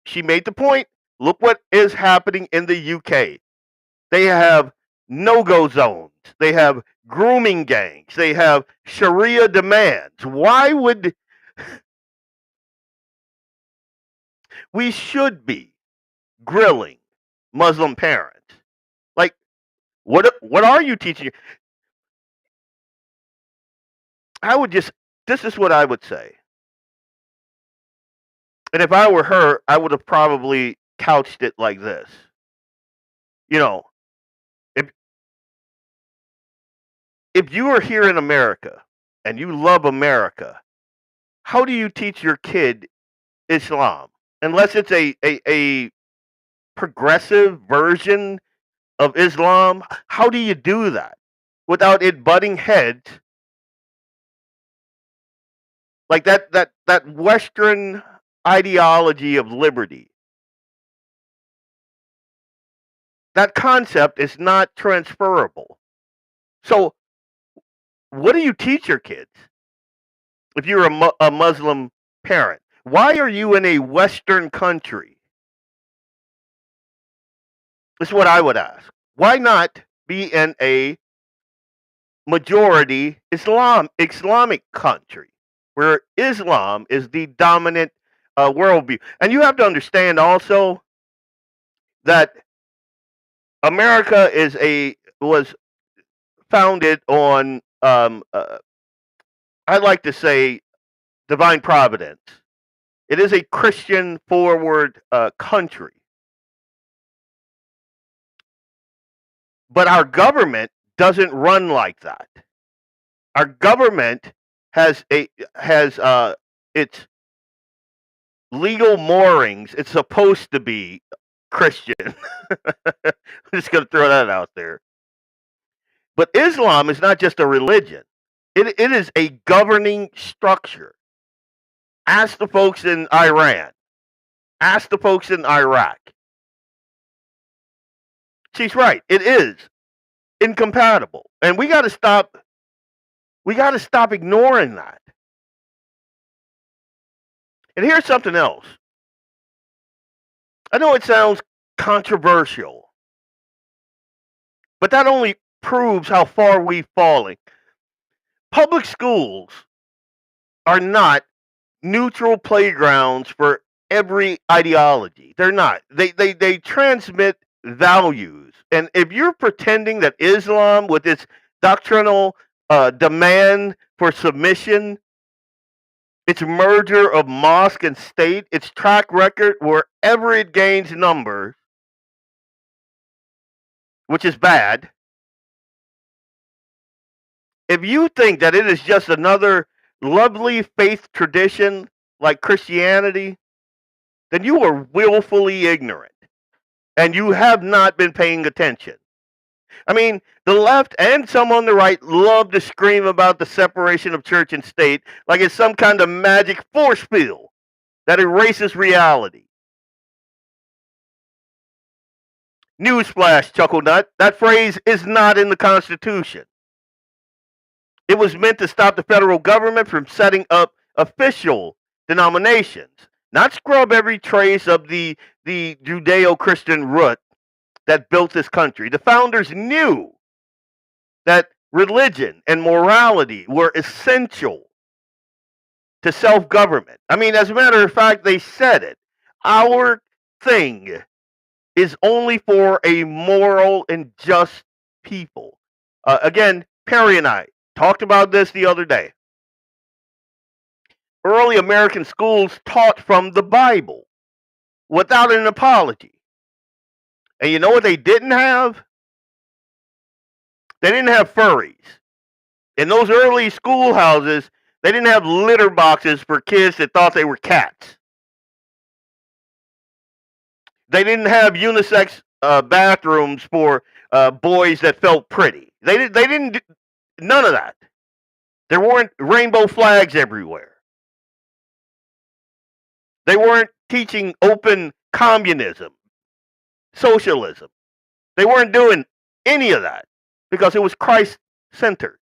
Speaker 2: she made the point. Look what is happening in the UK. They have no-go zones. They have grooming gangs. They have Sharia demands. Why would we should be grilling Muslim parents? Like, what are you teaching? This is what I would say. And if I were her, I would have probably couched it like this. You know, if you are here in America and you love America, how do you teach your kid Islam? Unless it's a progressive version of Islam, how do you do that without it butting heads like that Western ideology of liberty? That concept is not transferable. So what do you teach your kids if you're a Muslim parent? Why are you in a Western country? This is what I would ask. Why not be in a majority Islamic country where Islam is the dominant worldview? And you have to understand also that America was founded on I like to say divine providence. It is a Christian forward country. But our government doesn't run like that. Our government has its legal moorings. It's supposed to be Christian. I'm just going to throw that out there. But Islam is not just a religion. It is a governing structure. Ask the folks in Iran. Ask the folks in Iraq. She's right. It is incompatible. And we got to stop ignoring that. And here's something else. I know it sounds controversial, but that only proves how far we've fallen. Public schools are not neutral playgrounds for every ideology. They're not. They transmit values. And if you're pretending that Islam, with its doctrinal demand for submission, its merger of mosque and state, its track record wherever it gains numbers, which is bad, if you think that it is just another lovely faith tradition like Christianity, then you are willfully ignorant and you have not been paying attention. I mean, the left and some on the right love to scream about the separation of church and state like it's some kind of magic force field that erases reality. Newsflash, Chuckle Nut, that phrase is not in the Constitution. It was meant to stop the federal government from setting up official denominations, not scrub every trace of the Judeo-Christian root that built this country. The founders knew that religion and morality were essential to self-government. I mean, as a matter of fact, they said it. Our thing is only for a moral and just people. Again, Perry and I talked about this the other day. Early American schools taught from the Bible without an apology. And you know what they didn't have? They didn't have furries. In those early schoolhouses, they didn't have litter boxes for kids that thought they were cats. They didn't have unisex bathrooms for boys that felt pretty. They didn't do none of that. There weren't rainbow flags everywhere. They weren't teaching open communism, socialism. They weren't doing any of that because it was Christ-centered.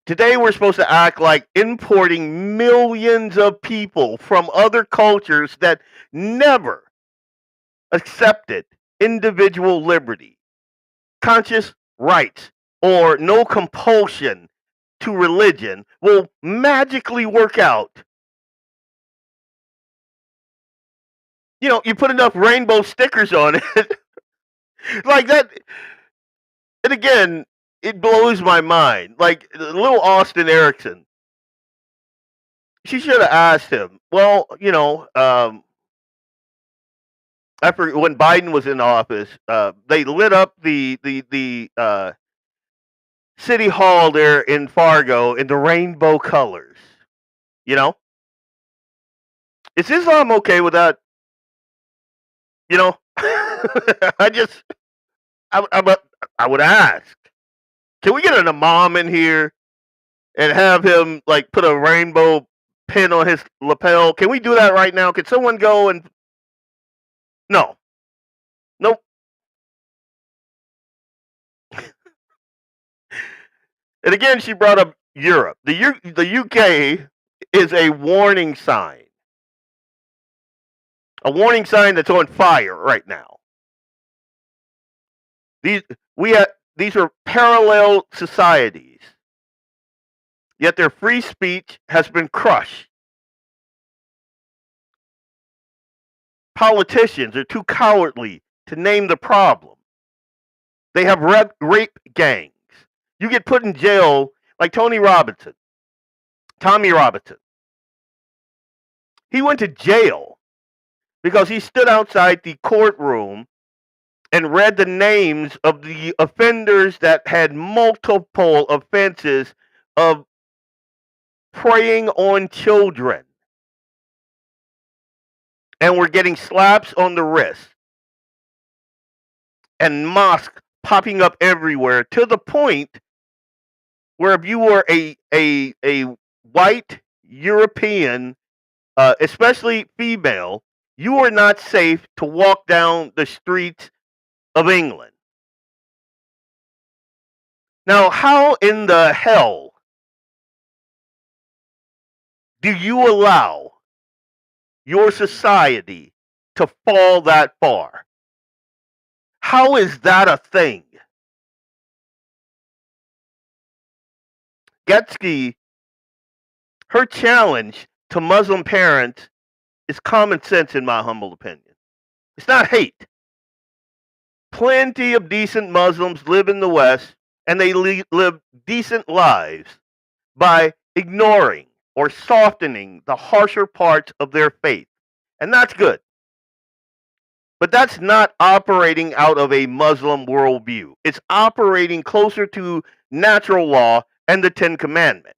Speaker 2: Today we're supposed to act like importing millions of people from other cultures that never accepted individual liberty, conscious rights, or no compulsion to religion will magically work out. You know, you put enough rainbow stickers on it like that. And again, it blows my mind. Like little Austin Erickson, she should have asked him. Well, you know, after when Biden was in office, they lit up the city hall there in Fargo in the rainbow colors. You know, is Islam okay with that? You know, I would ask. Can we get an imam in here and have him like put a rainbow pin on his lapel? Can we do that right now? Can someone go and no. Nope. And again, she brought up Europe. The UK is a warning sign. A warning sign that's on fire right now. These are parallel societies. Yet their free speech has been crushed. Politicians are too cowardly to name the problem. They have rape gangs. You get put in jail like Tommy Robinson. He went to jail because he stood outside the courtroom and read the names of the offenders that had multiple offenses of preying on children and were getting slaps on the wrist and mosques popping up everywhere, to the point where if you were a white European, especially female, you were not safe to walk down the streets of England. Now, how in the hell do you allow your society to fall that far? How is that a thing? Geske, her challenge to Muslim parents is common sense, in my humble opinion. It's not hate. Plenty of decent Muslims live in the West, and they live decent lives by ignoring or softening the harsher parts of their faith. And that's good. But that's not operating out of a Muslim worldview. It's operating closer to natural law and the Ten Commandments.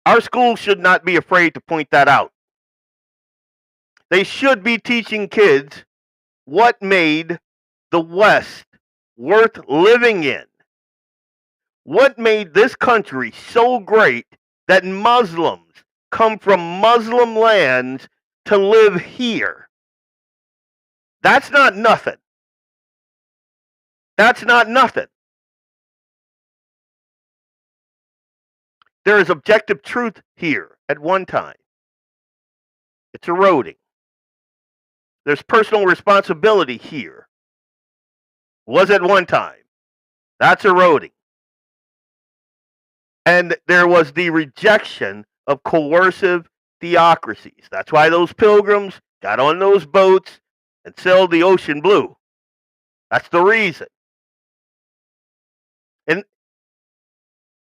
Speaker 2: Our schools should not be afraid to point that out. They should be teaching kids what made the West worth living in. What made this country so great that Muslims come from Muslim lands to live here? That's not nothing. That's not nothing. There is objective truth here at one time. It's eroding. There's personal responsibility here. Was at one time. That's eroding. And there was the rejection of coercive theocracies. That's why those pilgrims got on those boats and sailed the ocean blue. That's the reason. And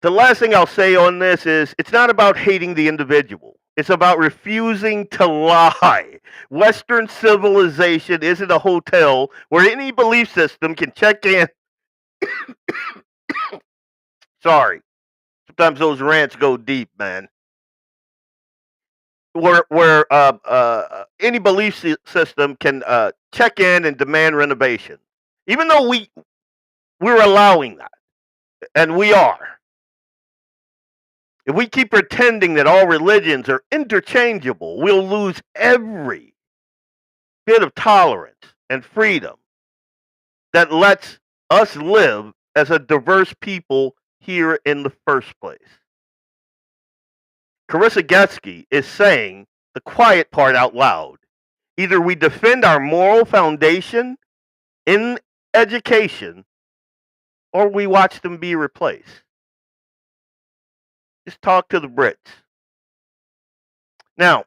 Speaker 2: the last thing I'll say on this is it's not about hating the individual. It's about refusing to lie. Western civilization isn't a hotel where any belief system can check in. Sorry. Sometimes those rants go deep, man. Where any belief system can check in and demand renovation. Even though we're allowing that. And we are. If we keep pretending that all religions are interchangeable, we'll lose every bit of tolerance and freedom that lets us live as a diverse people here in the first place. Carissa Geske is saying the quiet part out loud. Either we defend our moral foundation in education, or we watch them be replaced. Just talk to the Brits. Now,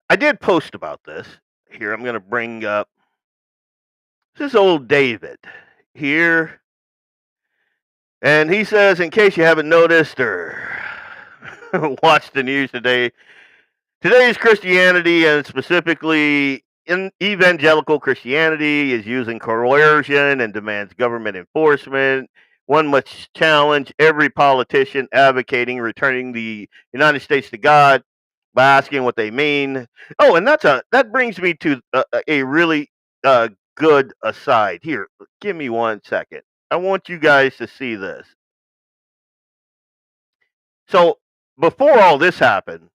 Speaker 2: I did post about this. Here, I'm going to bring up this old David here. And he says, in case you haven't noticed or watched the news today, today's Christianity, and specifically in evangelical Christianity, is using coercion and demands government enforcement. One must challenge every politician advocating returning the United States to God by asking what they mean. Oh, and that brings me to a really good aside. Here, give me 1 second. I want you guys to see this. So before all this happened,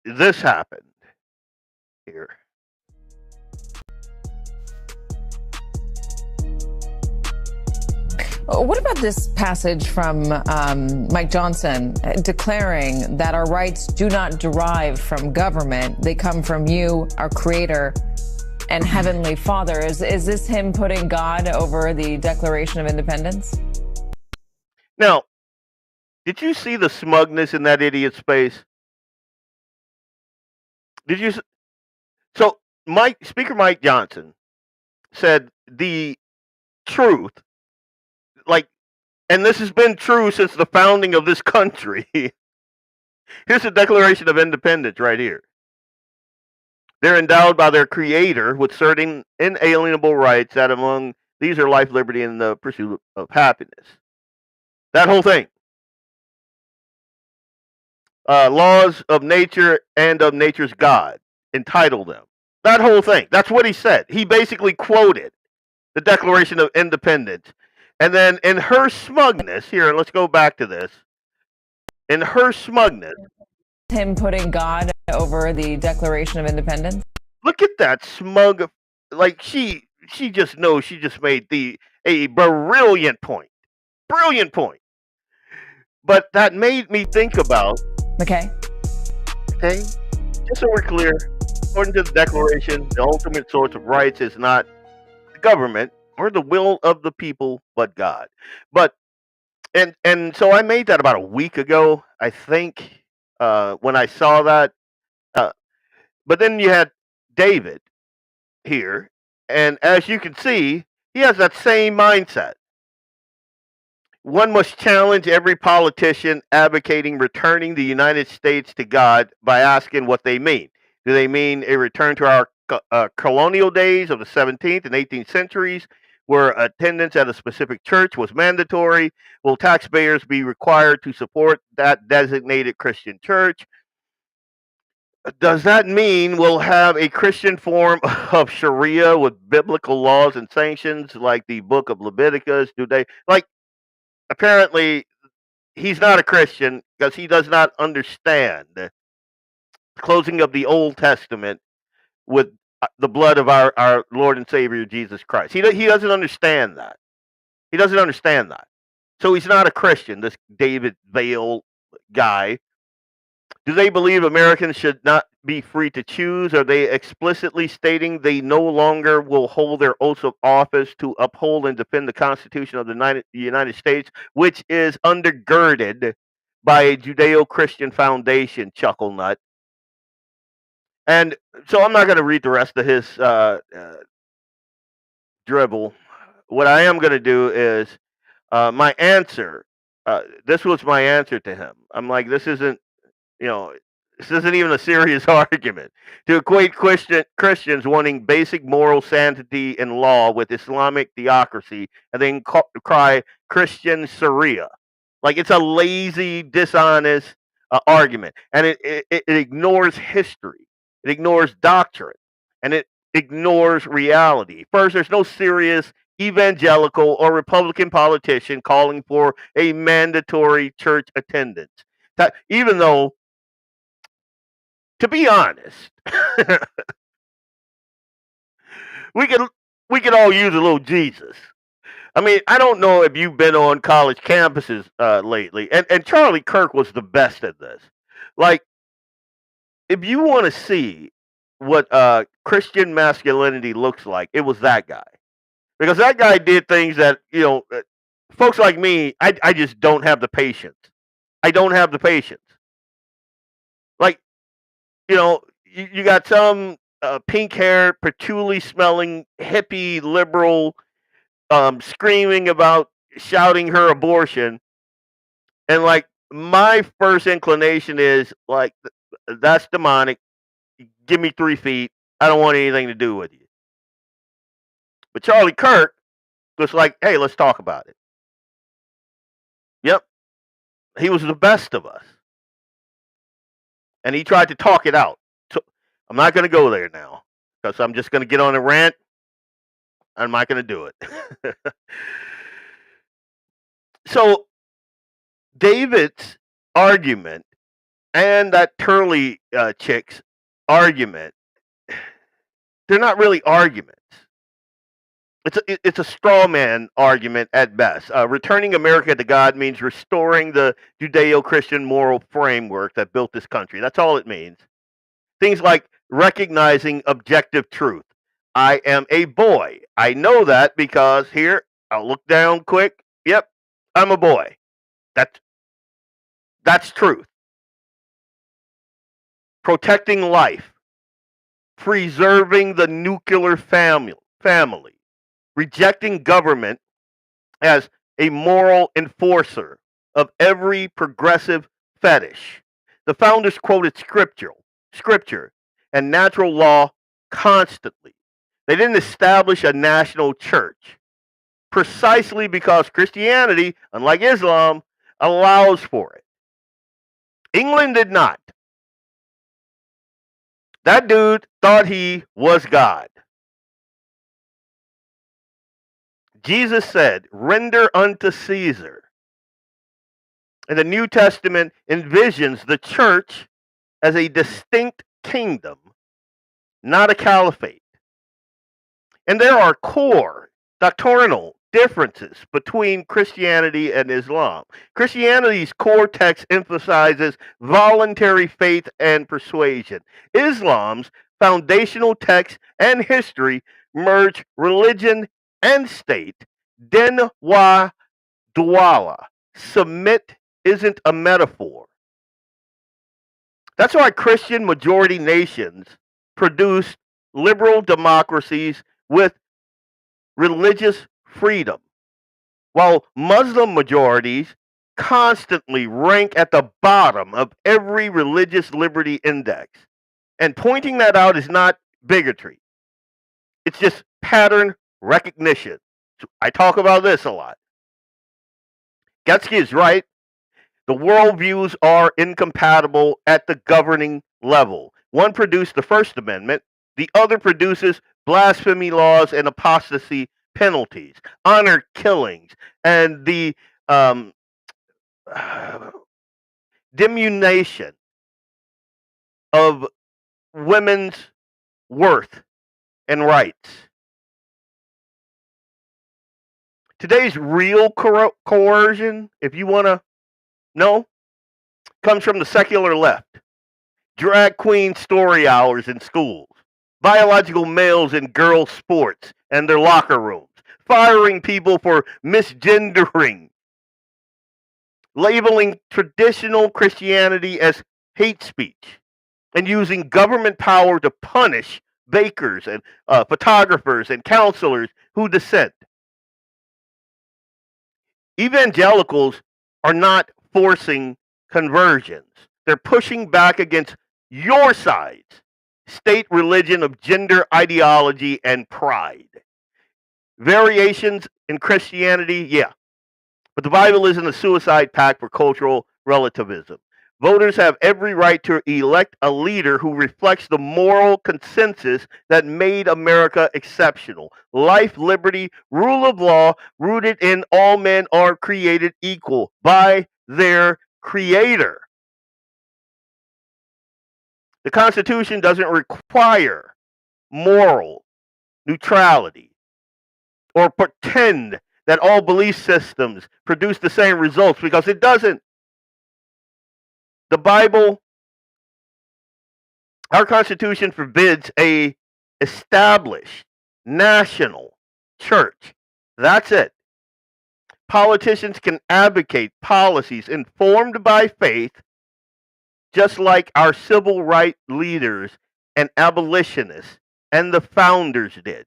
Speaker 2: this happened here.
Speaker 9: What about this passage from Mike Johnson declaring that our rights do not derive from government? They come from you, our creator and heavenly father. Is this him putting God over the Declaration of Independence?
Speaker 2: Now, did you see the smugness in that idiot's face? Did you? So Speaker Mike Johnson said the truth, and this has been true since the founding of this country. Here's the Declaration of Independence right here. They're endowed by their creator with certain inalienable rights, that among these are life, liberty, and the pursuit of happiness. That whole thing. Laws of nature and of nature's God. Entitle them. That whole thing. That's what he said. He basically quoted the Declaration of Independence. And then in her smugness, here, let's go back to this. In her smugness.
Speaker 9: Him putting God over the Declaration of Independence?
Speaker 2: Look at that smug, she just knows she just made a brilliant point. Brilliant point. But that made me think about,
Speaker 9: Okay.
Speaker 2: just so we're clear, according to the Declaration, the ultimate source of rights is not the government or the will of the people, but God. But and so I made that about a week ago, I think, when I saw that. Uh, but then you had David here, and as you can see, he has that same mindset. One must challenge every politician advocating returning the United States to God by asking what they mean. Do they mean a return to our colonial days of the 17th and 18th centuries, where attendance at a specific church was mandatory? Will taxpayers be required to support that designated Christian church? Does that mean we'll have a Christian form of Sharia with biblical laws and sanctions like the book of Leviticus? Do they like? Apparently, he's not a Christian because he does not understand the closing of the Old Testament with the blood of our Lord and Savior Jesus Christ. He doesn't understand that. He doesn't understand that. So he's not a Christian, this David Vail guy. Do they believe Americans should not be free to choose? Are they explicitly stating they no longer will hold their oaths of office to uphold and defend the Constitution of the United States, which is undergirded by a Judeo-Christian foundation, chuckle nut? And so I'm not going to read the rest of his dribble. What I am going to do is my answer. This was my answer to him. I'm like, this isn't even a serious argument. To equate Christians wanting basic moral sanctity and law with Islamic theocracy and then cry Christian Sharia. Like, it's a lazy, dishonest argument. And it ignores history. It ignores doctrine. And it ignores reality. First, there's no serious evangelical or Republican politician calling for a mandatory church attendance. Even though, to be honest, we could all use a little Jesus. I mean, I don't know if you've been on college campuses lately, and Charlie Kirk was the best at this. Like, if you want to see what Christian masculinity looks like, it was that guy, because that guy did things that folks like me, I just don't have the patience. I don't have the patience. Like, you got some pink-haired, patchouli-smelling, hippie liberal screaming about shouting her abortion. And, like, my first inclination is, like, that's demonic. Give me 3 feet. I don't want anything to do with you. But Charlie Kirk was like, hey, let's talk about it. Yep. He was the best of us. And he tried to talk it out. So I'm not going to go there now because I'm just going to get on a rant. I'm not going to do it. So David's argument and that Turley chick's argument, they're not really arguments. It's a straw man argument at best. Returning America to God means restoring the Judeo-Christian moral framework that built this country. That's all it means. Things like recognizing objective truth. I am a boy. I know that because here, I'll look down quick. Yep, I'm a boy. That's truth. Protecting life. Preserving the nuclear family. Rejecting government as a moral enforcer of every progressive fetish. The founders quoted scripture and natural law constantly. They didn't establish a national church precisely because Christianity, unlike Islam, allows for it. England did not. That dude thought he was God. Jesus said, render unto Caesar. And the New Testament envisions the church as a distinct kingdom, not a caliphate. And there are core doctrinal differences between Christianity and Islam. Christianity's core text emphasizes voluntary faith and persuasion. Islam's foundational text and history merge religion and state. Din wa dawala. Submit isn't a metaphor. That's why Christian majority nations produce liberal democracies with religious freedom, while Muslim majorities constantly rank at the bottom of every religious liberty index. And pointing that out is not bigotry. It's just pattern recognition. I talk about this a lot. Geske is right. The worldviews are incompatible at the governing level. One produced the First Amendment, the other produces blasphemy laws and apostasy penalties, honor killings, and the diminution of women's worth and rights. Today's real coercion, if you want to know, comes from the secular left. Drag queen story hours in schools, biological males in girls' sports and their locker rooms, firing people for misgendering, labeling traditional Christianity as hate speech, and using government power to punish bakers and photographers and counselors who dissent. Evangelicals are not forcing conversions. They're pushing back against your side's state religion of gender ideology and pride. Variations in Christianity, yeah. But the Bible isn't a suicide pact for cultural relativism. Voters have every right to elect a leader who reflects the moral consensus that made America exceptional. Life, liberty, rule of law, rooted in all men are created equal by their Creator. The Constitution doesn't require moral neutrality or pretend that all belief systems produce the same results, because it doesn't. The Bible, our Constitution forbids a established national church. That's it. Politicians can advocate policies informed by faith, just like our civil rights leaders and abolitionists and the founders did.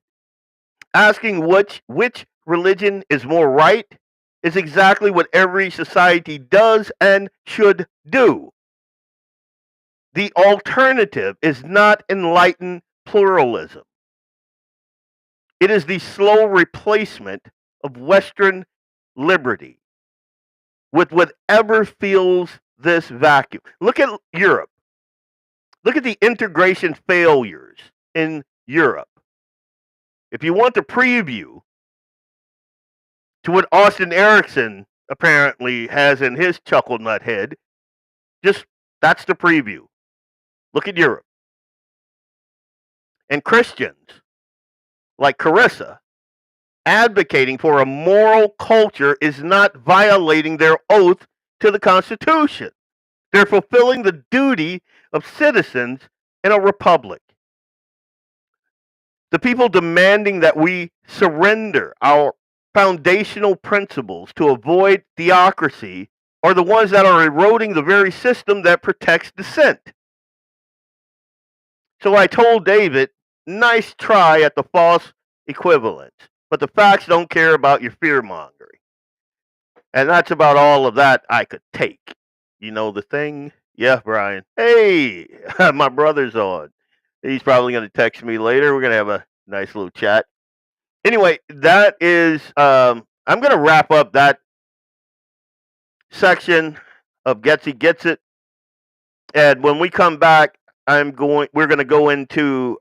Speaker 2: Asking which religion is more right is exactly what every society does and should do. The alternative is not enlightened pluralism. It is the slow replacement of Western liberty with whatever fills this vacuum. Look at Europe. Look at the integration failures in Europe. If you want the preview to what Austin Erickson apparently has in his chuckle nut head, that's the preview. Look at Europe. And Christians like Carissa advocating for a moral culture is not violating their oath to the Constitution. They're fulfilling the duty of citizens in a republic. The people demanding that we surrender our foundational principles to avoid theocracy are the ones that are eroding the very system that protects dissent. So I told David, nice try at the false equivalence, but the facts don't care about your fear-mongering. And that's about all of that I could take. You know the thing? Yeah, Brian. Hey, my brother's on. He's probably going to text me later. We're going to have a nice little chat. Anyway, that is, I'm going to wrap up that section of Geske Gets It. And when we come back, we're going to go into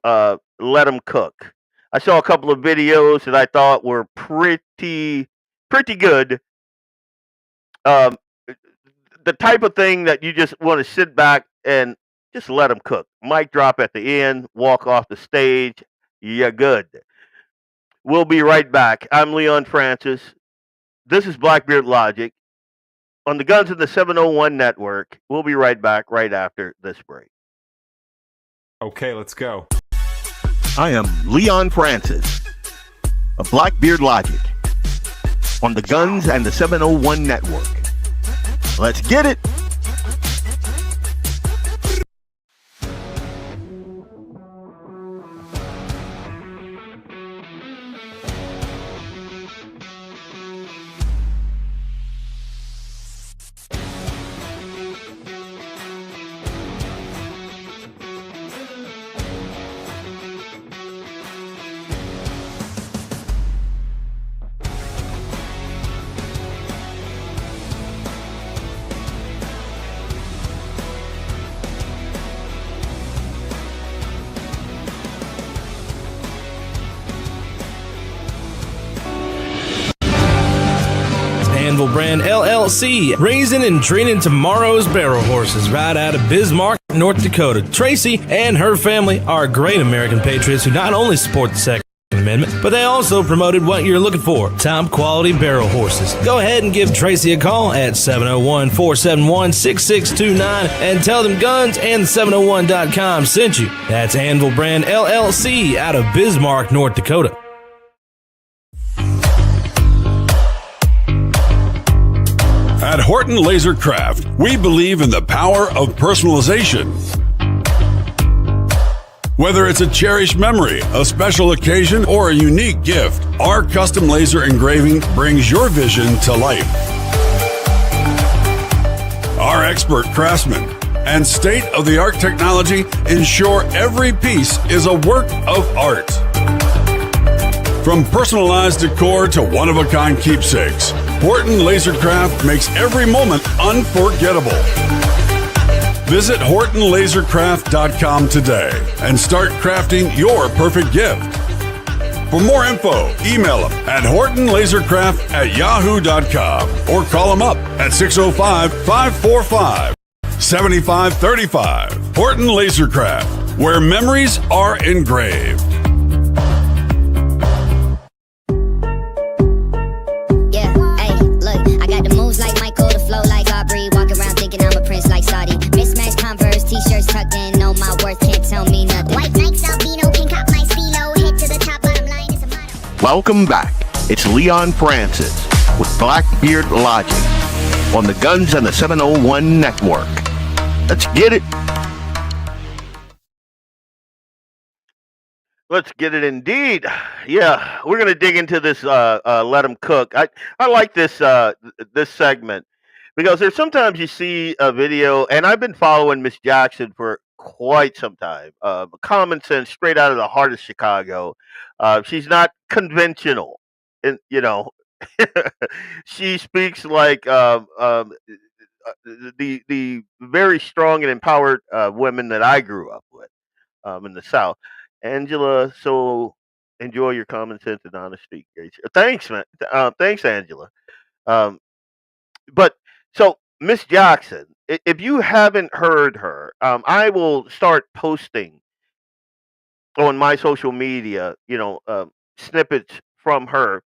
Speaker 2: Let 'Em Cook. I saw a couple of videos that I thought were pretty good. The type of thing that you just want to sit back and just let them cook. Mic drop at the end, walk off the stage, you're good. We'll be right back. I'm Leon Francis. This is BlackBeardLogic on the Guns of the 701 Network. We'll be right back right after this break.
Speaker 10: Okay, let's go.
Speaker 1: I am Leon Francis of BlackBeardLogic on the Guns and the 701 Network. Let's get it.
Speaker 11: Anvil Brand LLC, raising and training tomorrow's barrel horses right out of Bismarck, North Dakota. Tracy and her family are great American patriots who not only support the Second Amendment, but they also promoted what you're looking for, top quality barrel horses. Go ahead and give Tracy a call at 701-471-6629 and tell them Guns and 701.com sent you. That's Anvil Brand LLC out of Bismarck, North Dakota.
Speaker 4: At Horton Laser Craft, we believe in the power of personalization. Whether it's a cherished memory, a special occasion, or a unique gift, our custom laser engraving brings your vision to life. Our expert craftsmen and state-of-the-art technology ensure every piece is a work of art. From personalized decor to one-of-a-kind keepsakes, Horton Lasercraft makes every moment unforgettable. Visit HortonLasercraft.com today and start crafting your perfect gift. For more info, email them at HortonLasercraft@yahoo.com or call them up at 605-545-7535. Horton Lasercraft, where memories are engraved.
Speaker 12: T-shirts tucked in, know my worth, can't tell me nothing. White Nikes, albino, pink cop my stilo, head to the top, bottom line is a motto.
Speaker 1: Welcome back. It's Leon Francis with BlackBeardLogic on the Guns and the 701 Network. Let's get it.
Speaker 2: Let's get it indeed. Yeah, we're going to dig into this Let Them Cook. I like this this segment. Because there's sometimes you see a video, and I've been following Miss Jackson for quite some time. Common sense, straight out of the heart of Chicago. She's not conventional, and she speaks like the very strong and empowered women that I grew up with in the South. Angela, so enjoy your common sense and honesty. Thanks, man. Thanks, Angela. But so, Miss Jackson, if you haven't heard her, I will start posting on my social media, snippets from her.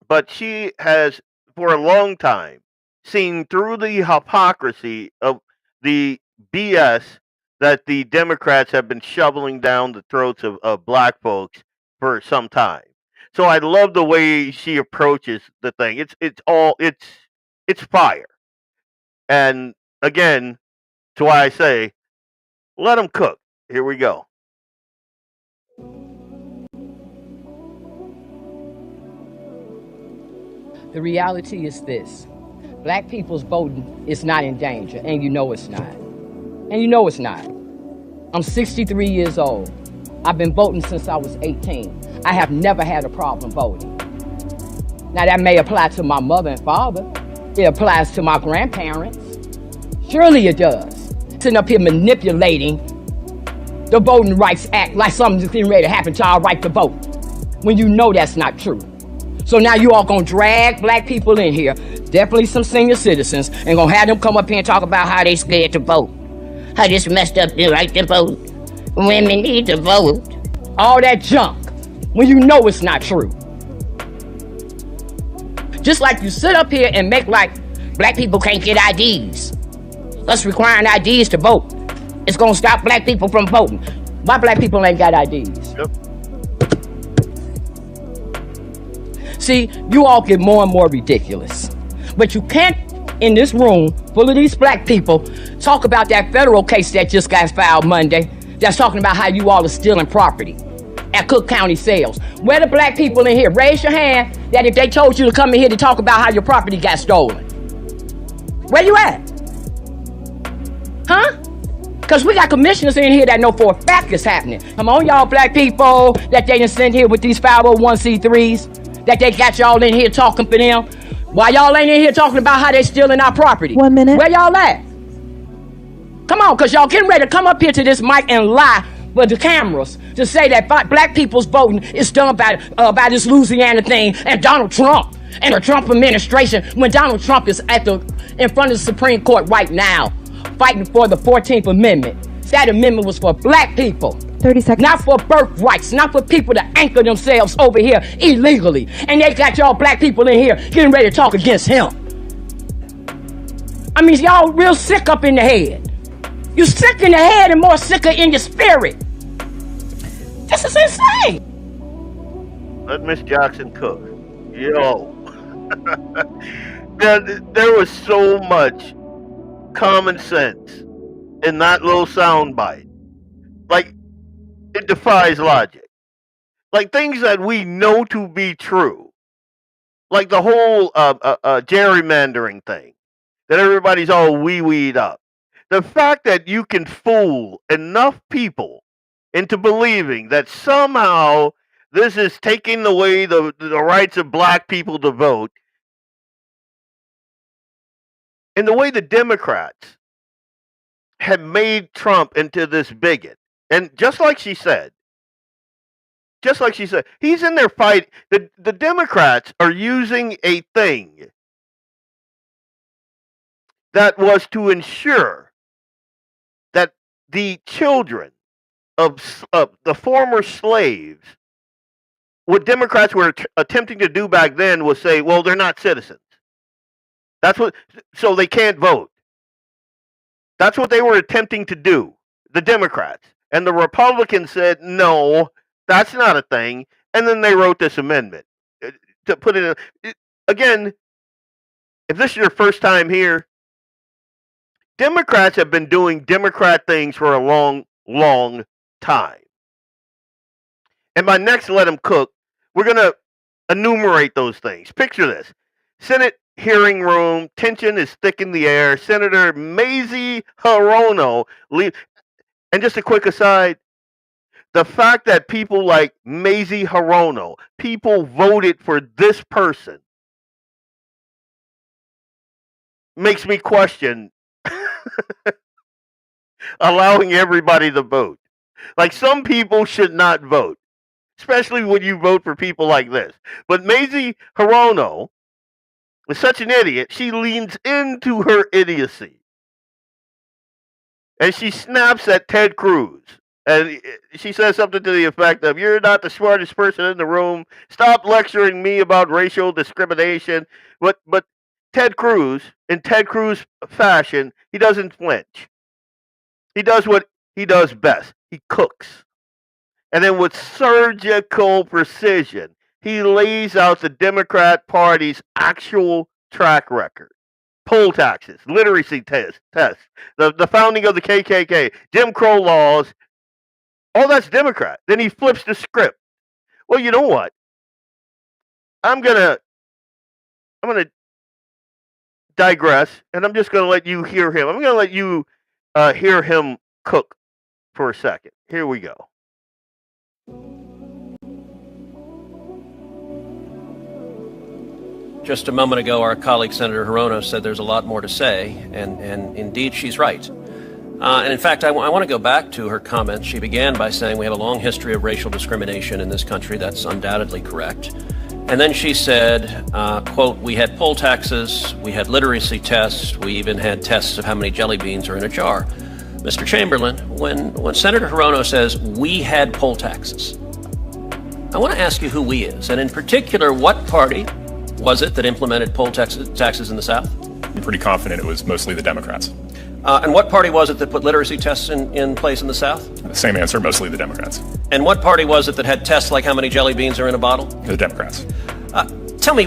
Speaker 2: But she has, for a long time, seen through the hypocrisy of the BS that the Democrats have been shoveling down the throats of black folks for some time. So I love the way she approaches the thing. It's fire. And again, to why I say, let them cook. Here we go.
Speaker 13: The reality is this. Black people's voting is not in danger, and you know it's not. And you know it's not. I'm 63 years old. I've been voting since I was 18. I have never had a problem voting. Now that may apply to my mother and father. It applies to my grandparents. Surely it does. Sitting up here manipulating the Voting Rights Act like something's getting ready to happen to our right to vote, when you know that's not true. So now you all gonna drag black people in here, definitely some senior citizens, and gonna have them come up here and talk about how they scared to vote, how this messed up their right to vote. Women need to vote. All that junk. when you know it's not true. Just like you sit up here and make like black people can't get IDs. Us requiring IDs to vote. It's gonna stop black people from voting. Why black people ain't got IDs?
Speaker 2: Yep.
Speaker 13: See, you all get more and more ridiculous. But you can't, in this room full of these black people, talk about that federal case that just got filed Monday that's talking about how you all are stealing property at Cook County sales. Where the black people in here? Raise your hand that if they told you to come in here to talk about how your property got stolen. Where you at? Huh? Because we got commissioners in here that know for a fact it's happening. Come on, y'all black people that they done sent here with these 501c3s, that they got y'all in here talking for them. Why y'all ain't in here talking about how they stealing our property? 1 minute. Where y'all at? Come on, because y'all getting ready to come up here to this mic and lie for the cameras to say that black people's voting is done by this Louisiana thing and Donald Trump and the Trump administration, when Donald Trump is in front of the Supreme Court right now fighting for the 14th Amendment. That amendment was for black people. 30 seconds. Not for birthrights, not for people to anchor themselves over here illegally. And they got y'all black people in here getting ready to talk against him. I mean, y'all real sick up in the head. You sick in the head and more sicker in your spirit. This is insane.
Speaker 2: Let Miss Jackson cook. Yo. there was so much common sense in that little sound bite. Like, it defies logic. Like, things that we know to be true. Like the whole gerrymandering thing. That everybody's all wee-weed up. The fact that you can fool enough people into believing that somehow this is taking away the rights of black people to vote. And the way the Democrats have made Trump into this bigot. And just like she said, he's in there fight. The Democrats are using a thing that was to ensure that the children of the former slaves, what Democrats were attempting to do back then was say, well, they're not citizens. So they can't vote. That's what they were attempting to do, the Democrats. And the Republicans said, no, that's not a thing. And then they wrote this amendment to put it in. Again, if this is your first time here, Democrats have been doing Democrat things for a long, long time. And by next Let Them Cook, we're going to enumerate those things. Picture this. Senate hearing room, tension is thick in the air. Senator Mazie Hirono leaves. And just a quick aside, the fact that people like Mazie Hirono, people voted for this person, makes me question allowing everybody to vote. Like, some people should not vote, especially when you vote for people like this. But Mazie Hirono is such an idiot, she leans into her idiocy. And she snaps at Ted Cruz. And she says something to the effect of, you're not the smartest person in the room. Stop lecturing me about racial discrimination. But Ted Cruz, in Ted Cruz fashion, he doesn't flinch. He does what he does best. He cooks. And then with surgical precision, he lays out the Democrat Party's actual track record. Poll taxes, literacy tests, the founding of the KKK, Jim Crow laws, all that's Democrat. Then he flips the script. Well, you know what? I'm gonna digress, and I'm just gonna let you hear him. I'm gonna let you hear him cook for a second. Here we go.
Speaker 14: Just a moment ago, our colleague Senator Hirono said there's a lot more to say, and indeed she's right. And in fact, I want to go back to her comments. She began by saying we have a long history of racial discrimination in this country. That's undoubtedly correct. And then she said, quote, we had poll taxes, we had literacy tests, we even had tests of how many jelly beans are in a jar. Mr. Chamberlain, when Senator Hirono says we had poll taxes, I want to ask you who we is, and in particular, what party was it that implemented poll taxes in the South?
Speaker 15: I'm pretty confident it was mostly the Democrats.
Speaker 14: And what party was it that put literacy tests in place in the South?
Speaker 15: The same answer, mostly the Democrats.
Speaker 14: And what party was it that had tests like how many jelly beans are in a bottle?
Speaker 15: The Democrats.
Speaker 14: Tell me,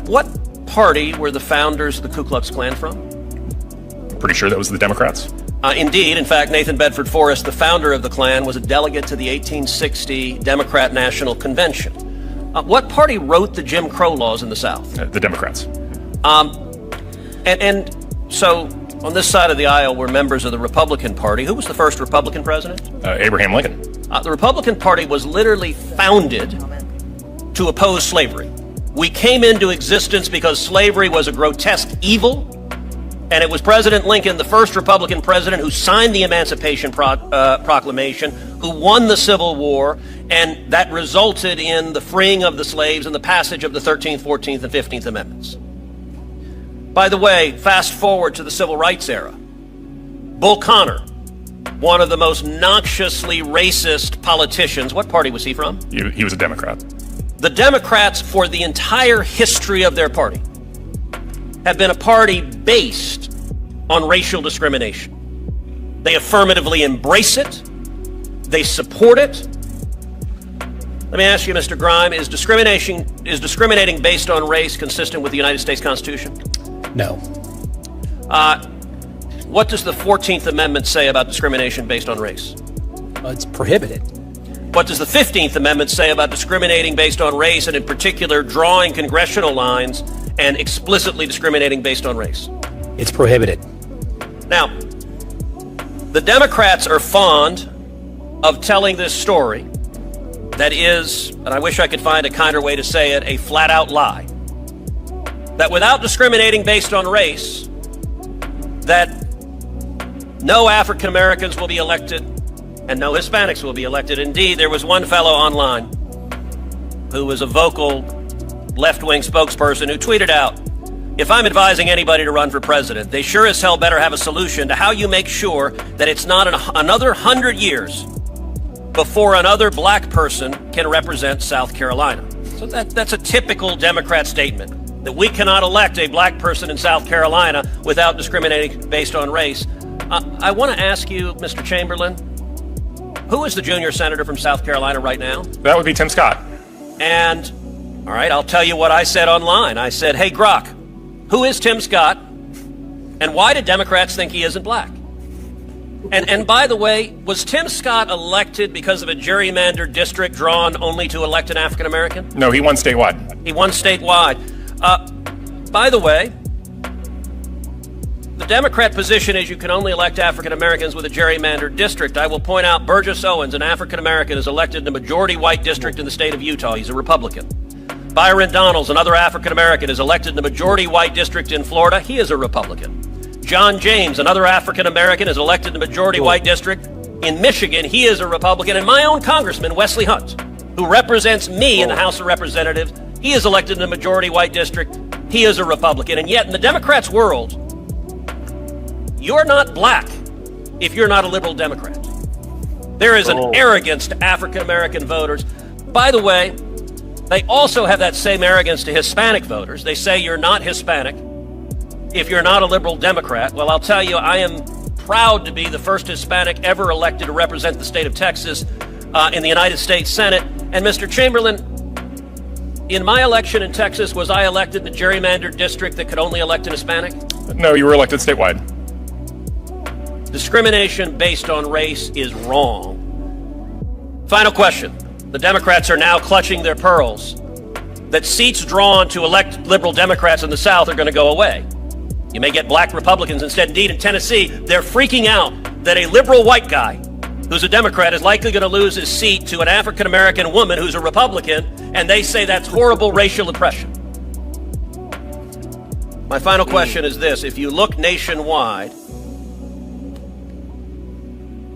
Speaker 14: what party were the founders of the Ku Klux Klan from?
Speaker 15: I'm pretty sure that was the Democrats.
Speaker 14: Indeed. In fact, Nathan Bedford Forrest, the founder of the Klan, was a delegate to the 1860 Democrat National Convention. What party wrote the Jim Crow laws in the South?
Speaker 15: The Democrats.
Speaker 14: And so on this side of the aisle were members of the Republican Party. Who was the first Republican president?
Speaker 15: Abraham Lincoln.
Speaker 14: The Republican Party was literally founded to oppose slavery. We came into existence because slavery was a grotesque evil, and it was President Lincoln, the first Republican president, who signed the Emancipation Proclamation, who won the Civil War, and that resulted in the freeing of the slaves and the passage of the 13th, 14th, and 15th Amendments. By the way, fast forward to the Civil Rights era. Bull Connor, one of the most noxiously racist politicians, what party was he from?
Speaker 15: He was a Democrat.
Speaker 14: The Democrats, for the entire history of their party, have been a party based on racial discrimination. They affirmatively embrace it. They support it. Let me ask you, Mr. Grime, is discriminating based on race consistent with the United States Constitution?
Speaker 16: No.
Speaker 14: What does the 14th Amendment say about discrimination based on race?
Speaker 16: It's prohibited.
Speaker 14: What does the 15th Amendment say about discriminating based on race, and in particular drawing congressional lines and explicitly discriminating based on race?
Speaker 16: It's prohibited.
Speaker 14: Now, the Democrats are fond of telling this story that is, and I wish I could find a kinder way to say it, a flat-out lie. That without discriminating based on race, that no African Americans will be elected and no Hispanics will be elected. Indeed, there was one fellow online who was a vocal left-wing spokesperson who tweeted out, "If I'm advising anybody to run for president, they sure as hell better have a solution to how you make sure that it's not another 100 years before another black person can represent South Carolina." So that's a typical Democrat statement, that we cannot elect a black person in South Carolina without discriminating based on race. I want to ask you, Mr. Chamberlain, who is the junior senator from South Carolina right now?
Speaker 15: That would be Tim Scott.
Speaker 14: And, all right, I'll tell you what I said online. I said, hey, Grok, who is Tim Scott? And why do Democrats think he isn't black? And by the way, was Tim Scott elected because of a gerrymandered district drawn only to elect an African American?
Speaker 15: No, he won statewide.
Speaker 14: He won statewide. By the way, the Democrat position is you can only elect African Americans with a gerrymandered district. I will point out Burgess Owens, an African American, is elected in a majority white district in the state of Utah. He's a Republican. Byron Donalds, another African American, is elected in a majority white district in Florida. He is a Republican. John James, another African American, is elected in a majority white district in Michigan. He is a Republican. And my own congressman, Wesley Hunt, who represents me in the House of Representatives, he is elected in a majority white district. He is a Republican. And yet in the Democrats' world, you're not black if you're not a liberal Democrat. There is an arrogance to African American voters. By the way, they also have that same arrogance to Hispanic voters. They say you're not Hispanic if you're not a liberal Democrat. Well, I'll tell you, I am proud to be the first Hispanic ever elected to represent the state of Texas in the United States Senate. And Mr. Chamberlain, in my election in Texas, was I elected in the gerrymandered district that could only elect an Hispanic?
Speaker 15: No, you were elected statewide.
Speaker 14: Discrimination based on race is wrong. Final question. The Democrats are now clutching their pearls that seats drawn to elect liberal Democrats in the South are going to go away. You may get black Republicans instead. Indeed, in Tennessee, they're freaking out that a liberal white guy who's a Democrat is likely going to lose his seat to an African-American woman who's a Republican, and they say that's horrible racial oppression. My final question is this. If you look nationwide,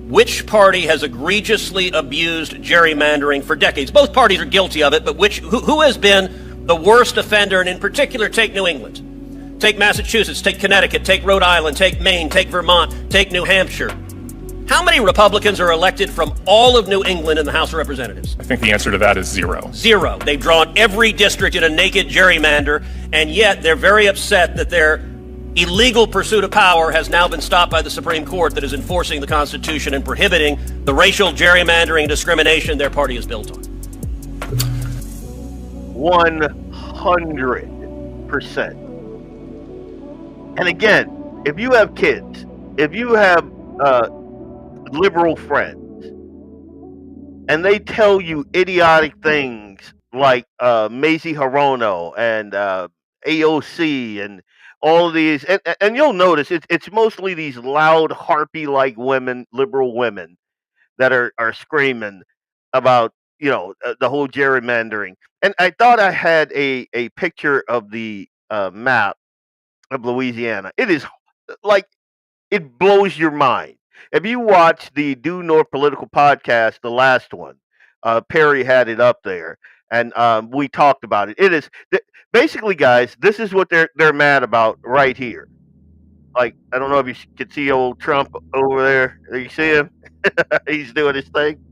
Speaker 14: which party has egregiously abused gerrymandering for decades? Both parties are guilty of it, but who has been the worst offender? And in particular, take New England. Take Massachusetts, take Connecticut, take Rhode Island, take Maine, take Vermont, take New Hampshire. How many Republicans are elected from all of New England in the House of Representatives?
Speaker 15: I think the answer to that is 0.
Speaker 14: 0. They've drawn every district in a naked gerrymander, and yet they're very upset that their illegal pursuit of power has now been stopped by the Supreme Court that is enforcing the Constitution and prohibiting the racial gerrymandering discrimination their party is built on.
Speaker 2: 100%. And again, if you have kids, if you have liberal friends, and they tell you idiotic things like Mazie Hirono and AOC and all of these, and you'll notice it's mostly these loud, harpy-like women, liberal women, that are screaming about, the whole gerrymandering. And I thought I had a picture of the map of Louisiana. It is like, it blows your mind. If you watch the Due North Political podcast, the last one, Perry had it up there, and we talked about it. It is basically, guys, this is what they're mad about right here. Like, I don't know if you can see old Trump over there. You see him? He's doing his thing,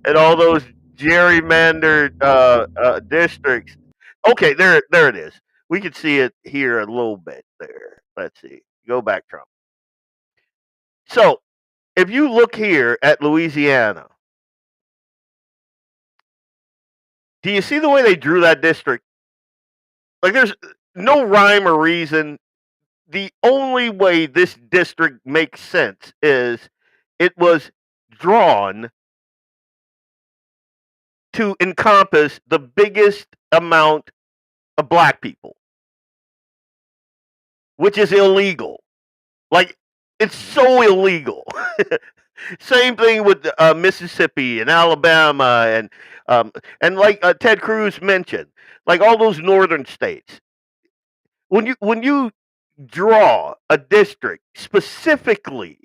Speaker 2: and all those gerrymandered districts. Okay, there it is. We can see it here a little bit there. Let's see. Go back, Trump. So, if you look here at Louisiana, do you see the way they drew that district? Like, there's no rhyme or reason. The only way this district makes sense is it was drawn to encompass the biggest amount of black people, which is illegal. Like, it's so illegal. Same thing with Mississippi and Alabama and like Ted Cruz mentioned, like all those northern states. When you draw a district specifically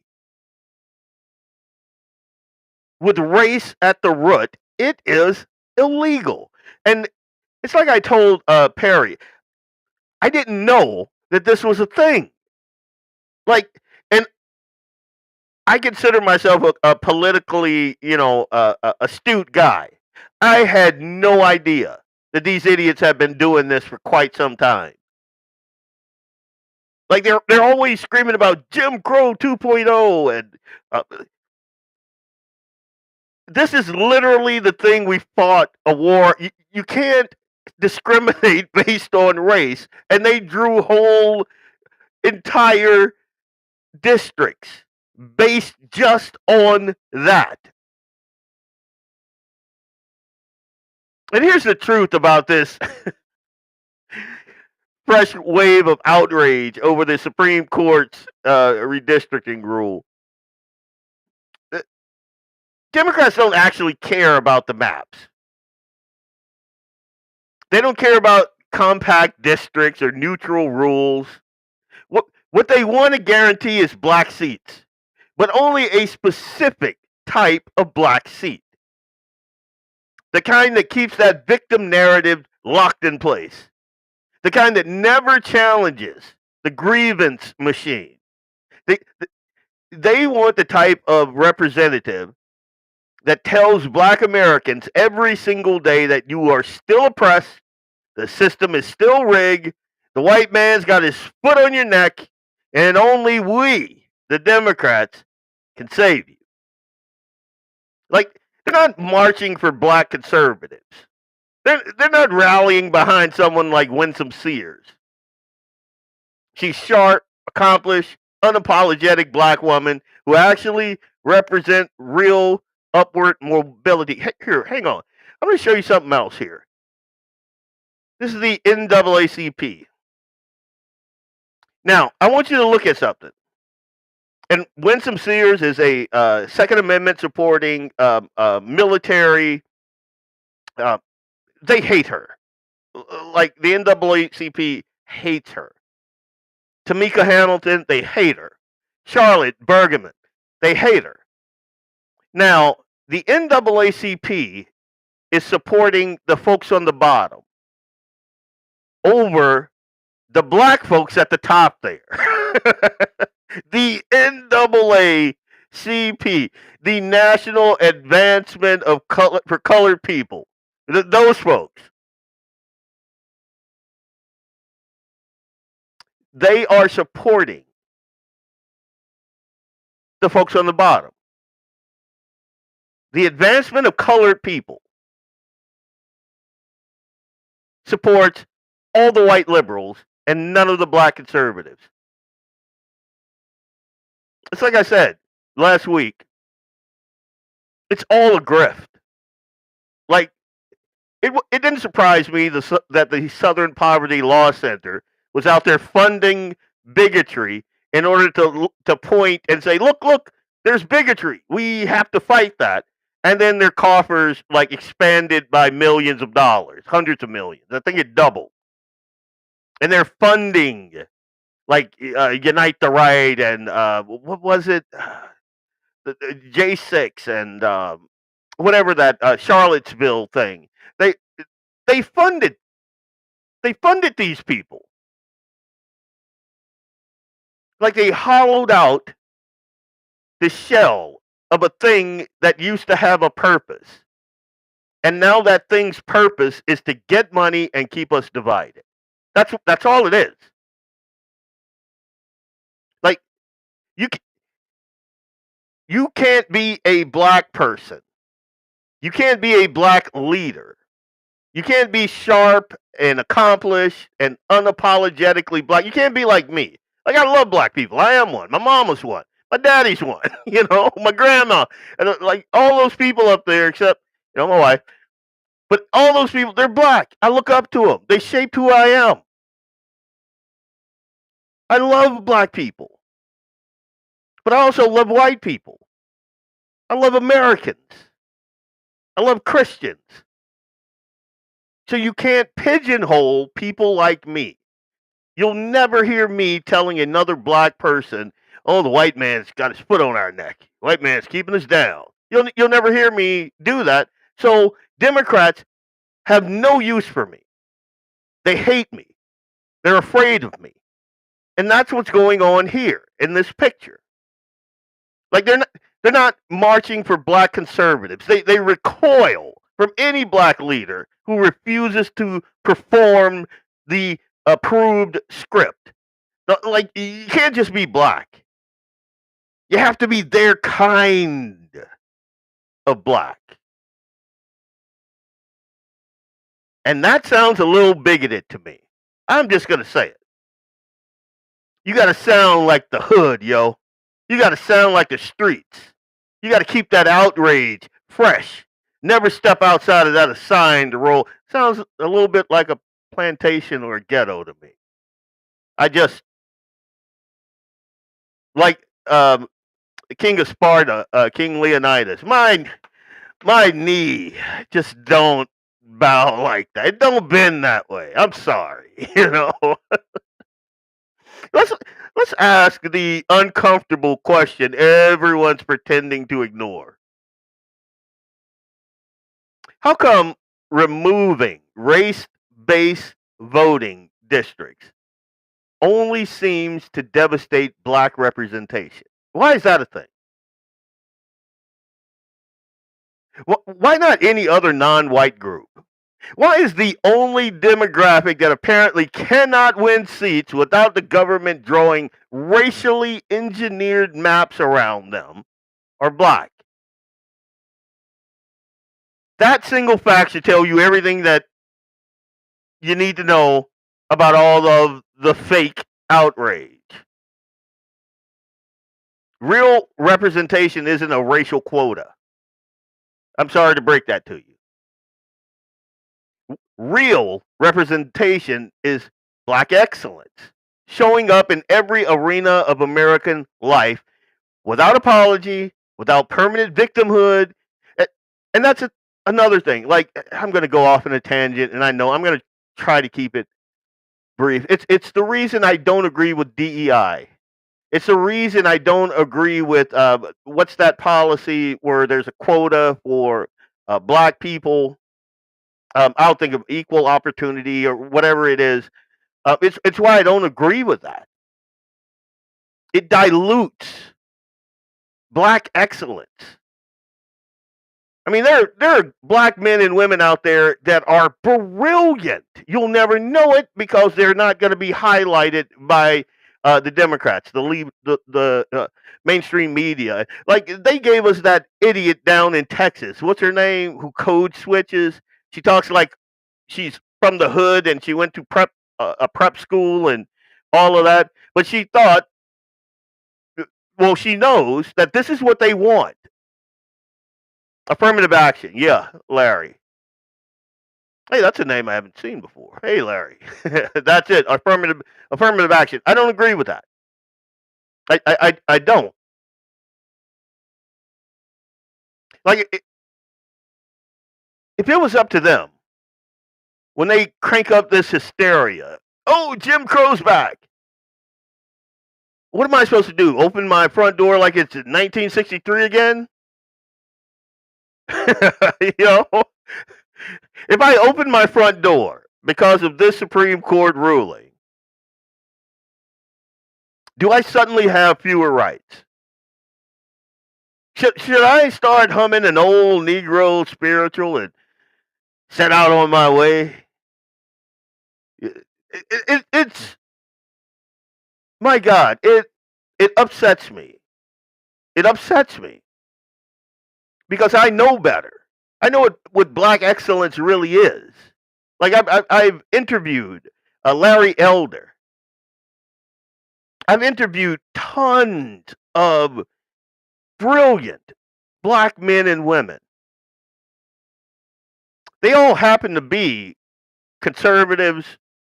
Speaker 2: with race at the root, it is illegal. And it's like I told Perry, I didn't know that this was a thing. Like, and I consider myself a politically, astute guy. I had no idea that these idiots have been doing this for quite some time. Like, they're always screaming about Jim Crow 2.0, and this is literally the thing we fought a war. You can't discriminate based on race, and they drew whole entire districts based just on that. And here's the truth about this fresh wave of outrage over the Supreme Court's redistricting rule. Democrats don't actually care about the maps. They don't care about compact districts or neutral rules. What they want to guarantee is black seats, but only a specific type of black seat. The kind that keeps that victim narrative locked in place. The kind that never challenges the grievance machine. They want the type of representative that tells black Americans every single day that you are still oppressed, the system is still rigged, the white man's got his foot on your neck, and only we, the Democrats, can save you. Like, they're not marching for black conservatives. They're not rallying behind someone like Winsome Sears. She's sharp, accomplished, unapologetic black woman who actually represent real upward mobility. Here, hang on. I'm going to show you something else here. This is the NAACP. Now, I want you to look at something. And Winsome Sears is a Second Amendment supporting military. They hate her. Like, the NAACP hates her. Tamika Hamilton, they hate her. Charlotte Bergman, they hate her. Now, the NAACP is supporting the folks on the bottom over the black folks at the top there. The NAACP NAACP, the National Advancement of Color for Colored People. Those folks. They are supporting the folks on the bottom. The advancement of colored people supports all the white liberals and none of the black conservatives. It's like I said last week. It's all a grift. Like, it didn't surprise me that the Southern Poverty Law Center was out there funding bigotry in order to point and say, look, there's bigotry. We have to fight that. And then their coffers like expanded by millions of dollars, hundreds of millions. I think it doubled. And they're funding like Unite the Right and what was it? The J6 and whatever that Charlottesville thing. They funded these people. Like they hollowed out the shell of a thing that used to have a purpose. And now that thing's purpose is to get money and keep us divided. That's all it is. Like you can't be a black person. You can't be a black leader. You can't be sharp and accomplished and unapologetically black. You can't be like me. Like, I love black people. I am one. My mom was one. My daddy's one. You know, my grandma. And like all those people up there, except, you know, my wife. But all those people, they're black. I look up to them. They shaped who I am. I love black people. But I also love white people. I love Americans. I love Christians. So you can't pigeonhole people like me. You'll never hear me telling another black person, oh, the white man's got his foot on our neck. White man's keeping us down. You'll never hear me do that. So Democrats have no use for me. They hate me. They're afraid of me. And that's what's going on here in this picture. Like they're not marching for black conservatives. They recoil from any black leader who refuses to perform the approved script. Like, you can't just be black. You have to be their kind of black. And that sounds a little bigoted to me. I'm just going to say it. You got to sound like the hood, yo. You got to sound like the streets. You got to keep that outrage fresh. Never step outside of that assigned role. Sounds a little bit like a plantation or a ghetto to me. I just like King of Sparta, King Leonidas. My knee just don't bow like that. It don't bend that way. I'm sorry, you know. Let's ask the uncomfortable question everyone's pretending to ignore. How come removing race-based voting districts only seems to devastate black representation? Why is that a thing? Why not any other non-white group? Why is the only demographic that apparently cannot win seats without the government drawing racially engineered maps around them are black? That single fact should tell you everything that you need to know about all of the fake outrage. Real representation isn't a racial quota. I'm sorry to break that to you. Real representation is black excellence, showing up in every arena of American life without apology, without permanent victimhood. And that's another thing. Like, I'm going to go off on a tangent, and I know I'm going to try to keep it brief. It's the reason I don't agree with DEI. It's the reason I don't agree with what's that policy where there's a quota for black people. I'll think of equal opportunity or whatever it is. It's why I don't agree with that. It dilutes black excellence. I mean, there are black men and women out there that are brilliant. You'll never know it because they're not going to be highlighted by the Democrats, the mainstream media. Like they gave us that idiot down in Texas. What's her name? Who code switches? She talks like she's from the hood and she went to a prep school and all of that. But she thought, well, she knows that this is what they want. Affirmative action. Yeah, Larry. Hey, that's a name I haven't seen before. Hey, Larry. That's it. Affirmative action. I don't agree with that. I don't. Like, if it was up to them, when they crank up this hysteria, oh, Jim Crow's back. What am I supposed to do? Open my front door like it's 1963 again? You know? If I open my front door because of this Supreme Court ruling, do I suddenly have fewer rights? Should I start humming an old Negro spiritual and set out on my way? It's my God. It upsets me. It upsets me because I know better. I know what black excellence really is. Like I've interviewed Larry Elder. I've interviewed tons of brilliant black men and women. They all happen to be conservatives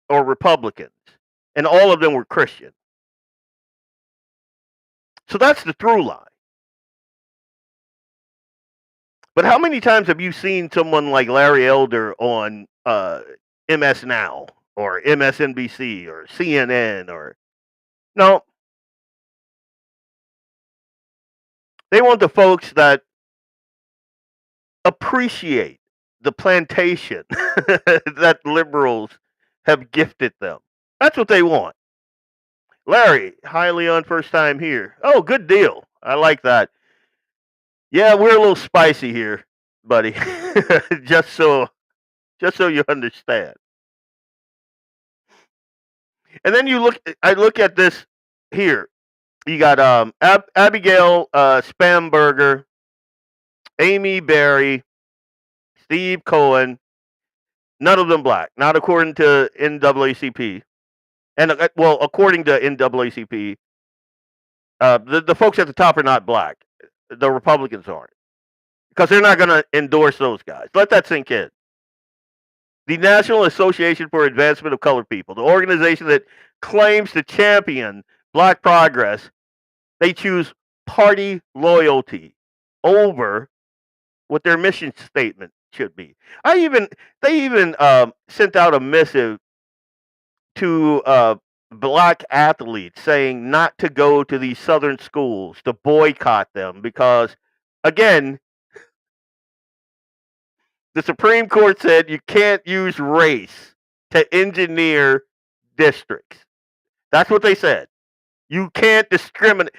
Speaker 2: or Republicans, and all of them were Christian. So that's the through line. But how many times have you seen someone like Larry Elder on MS Now or MSNBC or CNN or no? They want the folks that appreciate the plantation that liberals have gifted them. That's what they want. Larry, highly on first time here. Oh, good deal. I like that. Yeah, we're a little spicy here, buddy. just so you understand. And then I look at this here. You got Abigail Spamberger, Amy Berry, Steve Cohen. None of them black, not according to NAACP. And well, according to NAACP, the folks at the top are not black. The Republicans aren't, because they're not going to endorse those guys. Let that sink in. The National Association for Advancement of Colored People, the organization that claims to champion black progress, they choose party loyalty over what their mission statement should be. They even sent out a missive to black athletes saying not to go to these southern schools, to boycott them, because again, the Supreme Court said you can't use race to engineer districts. That's what they said. You can't discriminate.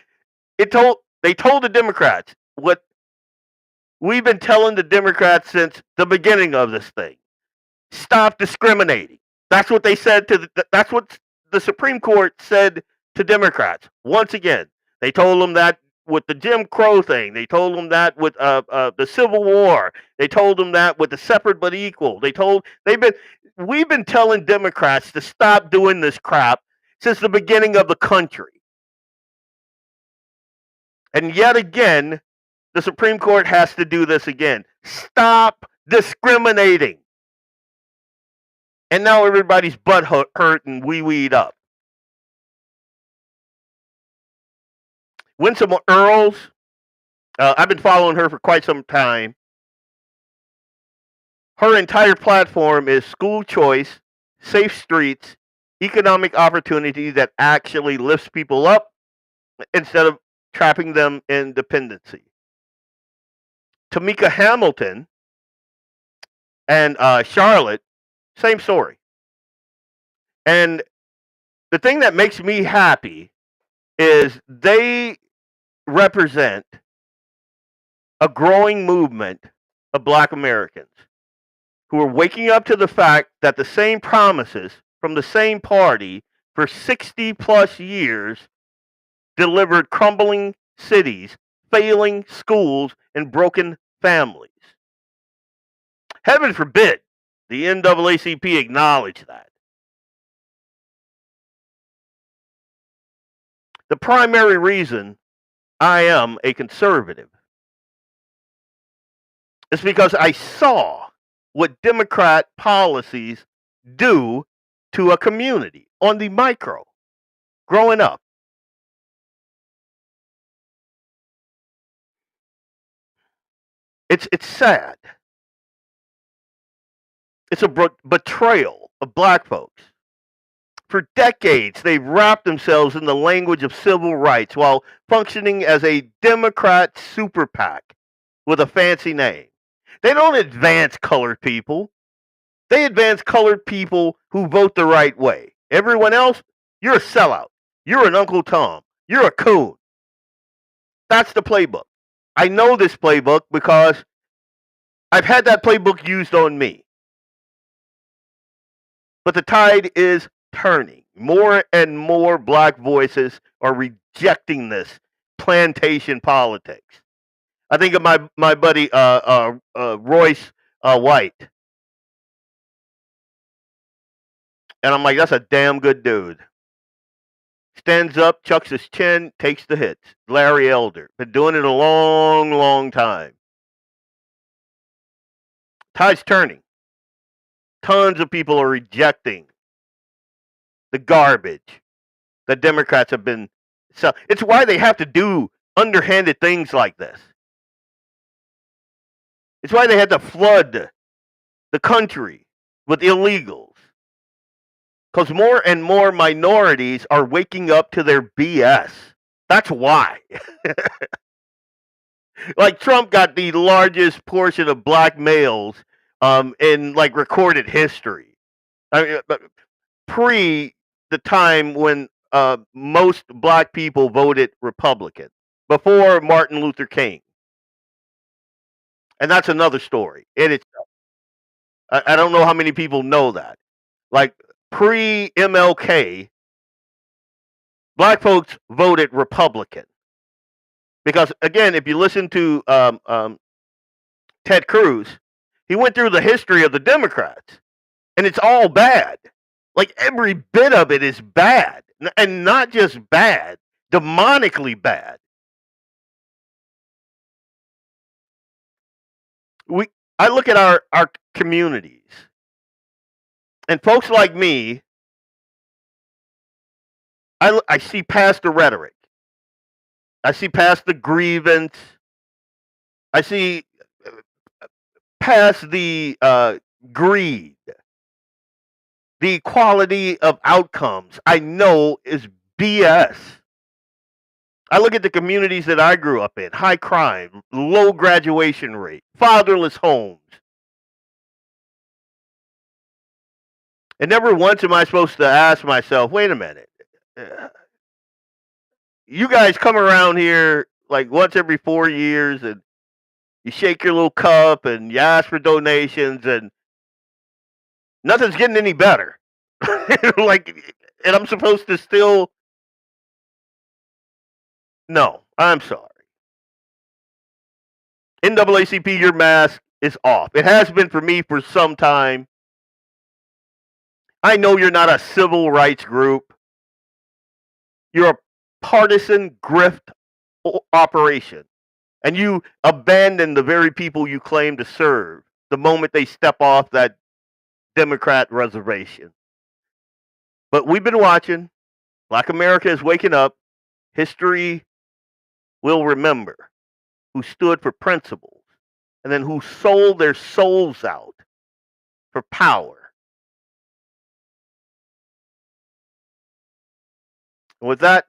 Speaker 2: They told the Democrats what we've been telling the Democrats since the beginning of this thing. Stop discriminating. That's what they said that's what the Supreme Court said to Democrats. Once again, they told them that with the Jim Crow thing. They told them that with the Civil War. They told them that with the separate but equal. We've been telling Democrats to stop doing this crap since the beginning of the country. And yet again, the Supreme Court has to do this again. Stop discriminating. And now everybody's butt hurt and wee-weed up. Winsome Earls, I've been following her for quite some time. Her entire platform is school choice, safe streets, economic opportunity that actually lifts people up instead of trapping them in dependency. Tamika Hamilton and Charlotte, same story. And the thing that makes me happy is they represent a growing movement of black Americans who are waking up to the fact that the same promises from the same party for 60 plus years delivered crumbling cities, failing schools, and broken families. Heaven forbid the NAACP acknowledge that. The primary reason I am a conservative is because I saw what Democrat policies do to a community on the micro growing up. It's sad. It's a betrayal of black folks. For decades, they've wrapped themselves in the language of civil rights while functioning as a Democrat super PAC with a fancy name. They don't advance colored people. They advance colored people who vote the right way. Everyone else, you're a sellout. You're an Uncle Tom. You're a coon. That's the playbook. I know this playbook because I've had that playbook used on me. But the tide is turning. More and more black voices are rejecting this plantation politics. I think of my buddy Royce White. And I'm like, that's a damn good dude. Stands up, chucks his chin, takes the hits. Larry Elder. Been doing it a long, long time. Tide's turning. Tons of people are rejecting the garbage that Democrats have been selling. It's why they have to do underhanded things like this. It's why they had to flood the country with illegals. Because more and more minorities are waking up to their BS. That's why. Like Trump got the largest portion of black males in like recorded history. I mean, pre the time when most black people voted Republican, before Martin Luther King. And that's another story in itself. I don't know how many people know that. Like pre-MLK, black folks voted Republican. Because, again, if you listen to Ted Cruz, he went through the history of the Democrats. And it's all bad. Like every bit of it is bad. And not just bad, demonically bad. I look at our communities. And folks like me, I see past the rhetoric. I see past the grievance. I see past the greed. The equality of outcomes, I know, is BS. I look at the communities that I grew up in, high crime, low graduation rate, fatherless homes. And never once am I supposed to ask myself, wait a minute. You guys come around here like once every 4 years and you shake your little cup and you ask for donations and nothing's getting any better. Like, and I'm supposed to still... No, I'm sorry. NAACP, your mask is off. It has been for me for some time. I know you're not a civil rights group. You're a partisan grift operation. And you abandon the very people you claim to serve the moment they step off that Democrat reservation. But we've been watching. Black America is waking up. History will remember who stood for principles and then who sold their souls out for power. And with that,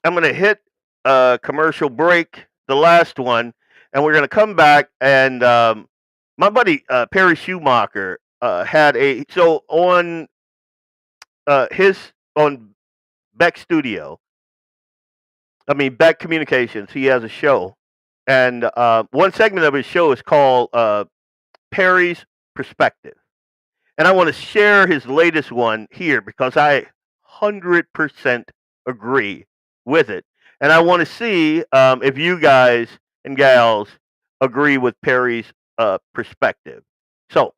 Speaker 2: I'm going to hit a commercial break, the last one, and we're going to come back. And my buddy Perry Schumacher had on Beck Studio. Beck Communications. He has a show, And one segment of his show is called Perry's Perspective. And I want to share his latest one here because I 100% agree with it. And I want to see if you guys and gals agree with Perry's perspective. So,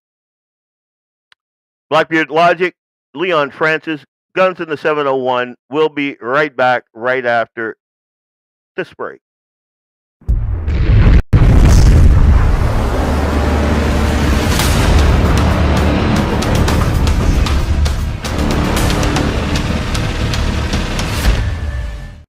Speaker 2: BlackBeardLogic, Leon Francis, Guns in the 701. We'll be right back right after this break.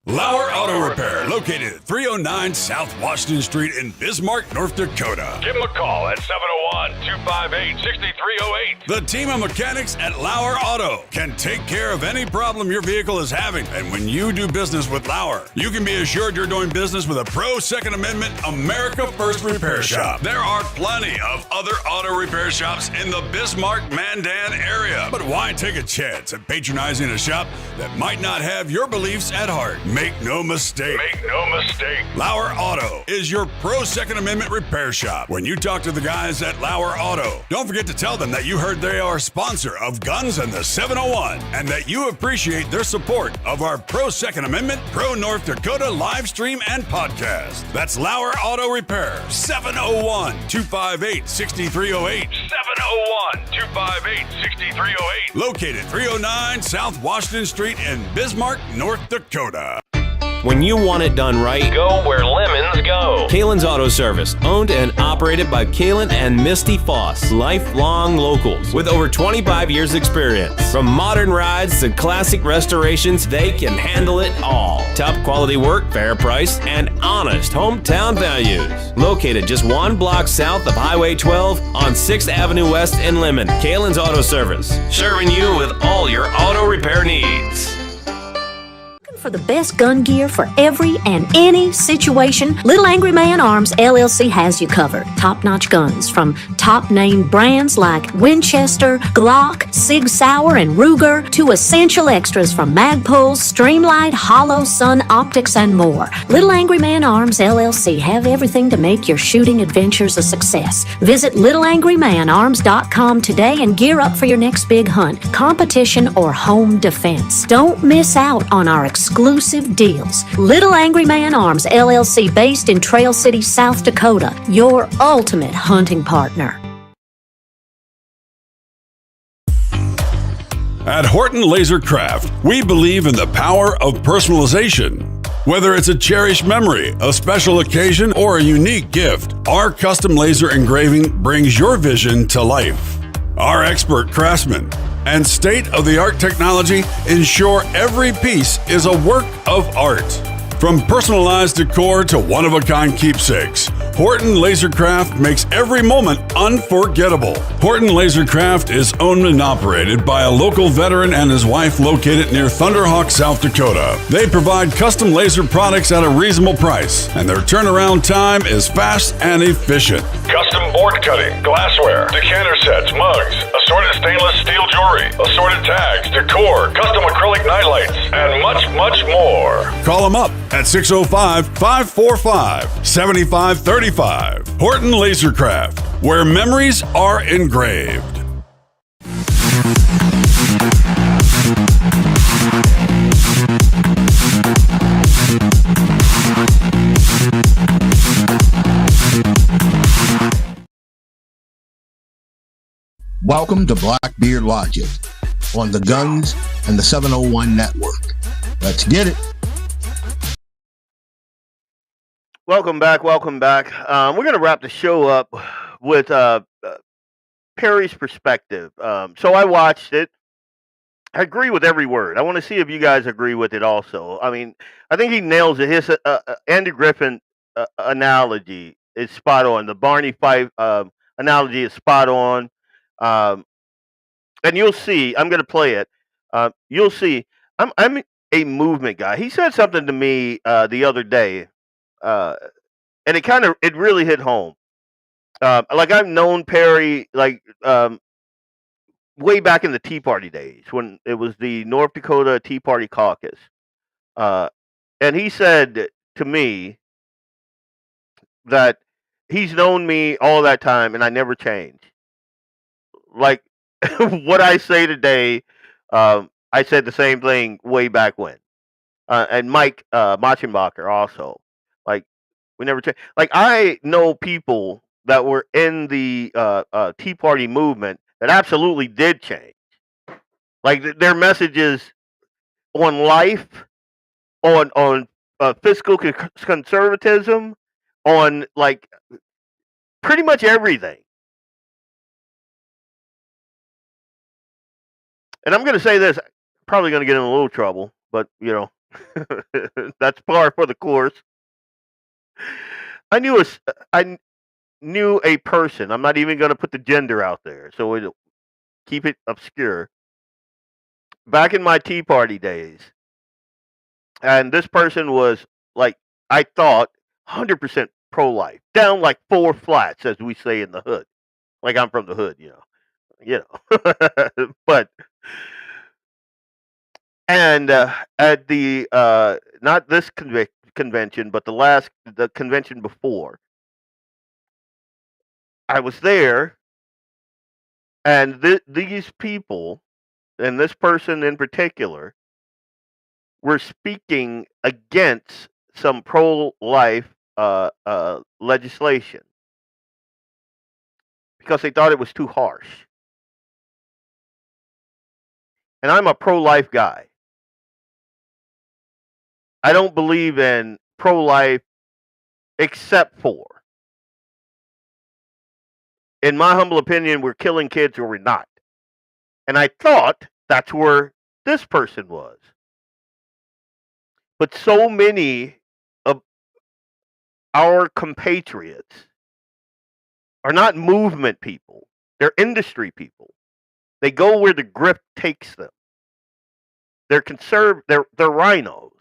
Speaker 4: LAUER Auto Repair, located at 309 South Washington Street in Bismarck, North Dakota.
Speaker 5: Give them a call at 701-258-6308.
Speaker 4: The team of mechanics at LAUER Auto can take care of any problem your vehicle is having. And when you do business with LAUER, you can be assured you're doing business with a pro-Second Amendment, America First repair shop. There are plenty of other auto repair shops in the Bismarck-Mandan area. But why take a chance at patronizing a shop that might not have your beliefs at heart? Make no mistake.
Speaker 5: Make no mistake.
Speaker 4: LAUER Auto is your pro-Second Amendment repair shop. When you talk to the guys at LAUER Auto, don't forget to tell them that you heard they are a sponsor of Guns and the 701 and that you appreciate their support of our pro-Second Amendment, pro-North Dakota live stream and podcast. That's LAUER Auto Repair, 701-258-6308.
Speaker 5: 701-258-6308.
Speaker 4: Located 309 South Washington Street in Bismarck, North Dakota.
Speaker 11: When you want it done right,
Speaker 5: Go where lemons go.
Speaker 11: Kalen's Auto Service, owned and operated by Kalen and Misty Foss, lifelong locals with over 25 years experience. From modern rides to classic restorations, they can handle it all. Top quality work, fair price, and honest hometown values. Located just one block south of Highway 12 on 6th Avenue West in Lemon. Kalen's Auto Service, serving you with all your auto repair needs.
Speaker 17: For the best gun gear for every and any situation, Little Angry Man Arms LLC has you covered. Top-notch guns from top-name brands like Winchester, Glock, Sig Sauer, and Ruger to essential extras from Magpul's, Streamlight, Hollow, Sun Optics, and more. Little Angry Man Arms LLC have everything to make your shooting adventures a success. Visit littleangrymanarms.com today and gear up for your next big hunt, competition, or home defense. Don't miss out on our exclusive deals. Little Angry Man Arms LLC, based in Trail City, South Dakota, your ultimate hunting partner.
Speaker 4: At Horton Laser Craft, we believe in the power of personalization. Whether it's a cherished memory, a special occasion, or a unique gift, our custom laser engraving brings your vision to life. Our expert craftsmen and state-of-the-art technology ensure every piece is a work of art. From personalized decor to one-of-a-kind keepsakes, Horton Lasercraft makes every moment unforgettable. Horton Lasercraft is owned and operated by a local veteran and his wife located near Thunderhawk, South Dakota. They provide custom laser products at a reasonable price, and their turnaround time is fast and efficient.
Speaker 5: Custom board cutting, glassware, decanter sets, mugs, assorted stainless steel jewelry, assorted tags, decor, custom acrylic nightlights, and much, much more.
Speaker 4: Call them up at 605-545-7535. Horton Lasercraft, where memories are engraved.
Speaker 1: Welcome to BlackBeardLogic on the Guns and the 701 Network. Let's get it.
Speaker 2: Welcome back. We're going to wrap the show up with Perry's perspective. So I watched it. I agree with every word. I want to see if you guys agree with it also. I mean, I think he nails it. His Andy Griffin analogy is spot on. The Barney Fife analogy is spot on. And you'll see, I'm going to play it. You'll see, I'm a movement guy. He said something to me the other day. And it really hit home. Like I've known Perry like way back in the Tea Party days when it was the North Dakota Tea Party caucus. And he said to me, that he's known me all that time and I never change. Like what I say today, I said the same thing way back when. And Mike Machenbacher also. Like we never change. Like I know people that were in the Tea Party movement that absolutely did change. Like their messages on life, on fiscal conservatism, on like pretty much everything. And I'm going to say this, probably going to get in a little trouble, but you know, that's par for the course. I knew a person. I'm not even going to put the gender out there, so it'll keep it obscure. Back in my Tea Party days, and this person was like, I thought, 100% pro-life, down like 4 flats, as we say in the hood. Like I'm from the hood, you know. But and at the not this convention, but the convention before, I was there, and these people, and this person in particular, were speaking against some pro-life legislation because they thought it was too harsh. And I'm a pro-life guy. I don't believe in pro-life except for, in my humble opinion, we're killing kids or we're not. And I thought that's where this person was. But so many of our compatriots are not movement people. They're industry people. They go where the grift takes them. They're they're rhinos.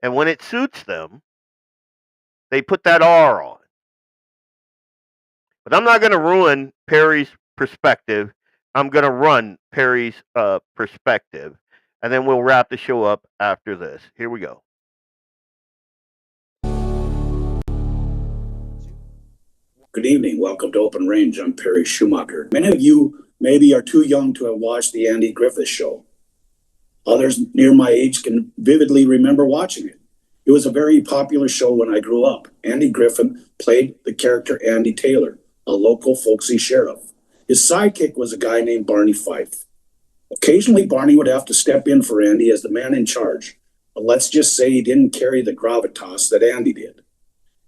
Speaker 2: And when it suits them, they put that R on. But I'm not going to ruin Perry's perspective. I'm going to run Perry's perspective. And then we'll wrap the show up after this. Here we go.
Speaker 18: Good evening. Welcome to Open Range. I'm Perry Schumacher. Many of you maybe are too young to have watched the Andy Griffith Show. Others near my age can vividly remember watching it. It was a very popular show when I grew up. Andy Griffith played the character Andy Taylor, a local folksy sheriff. His sidekick was a guy named Barney Fife. Occasionally, Barney would have to step in for Andy as the man in charge, but let's just say he didn't carry the gravitas that Andy did.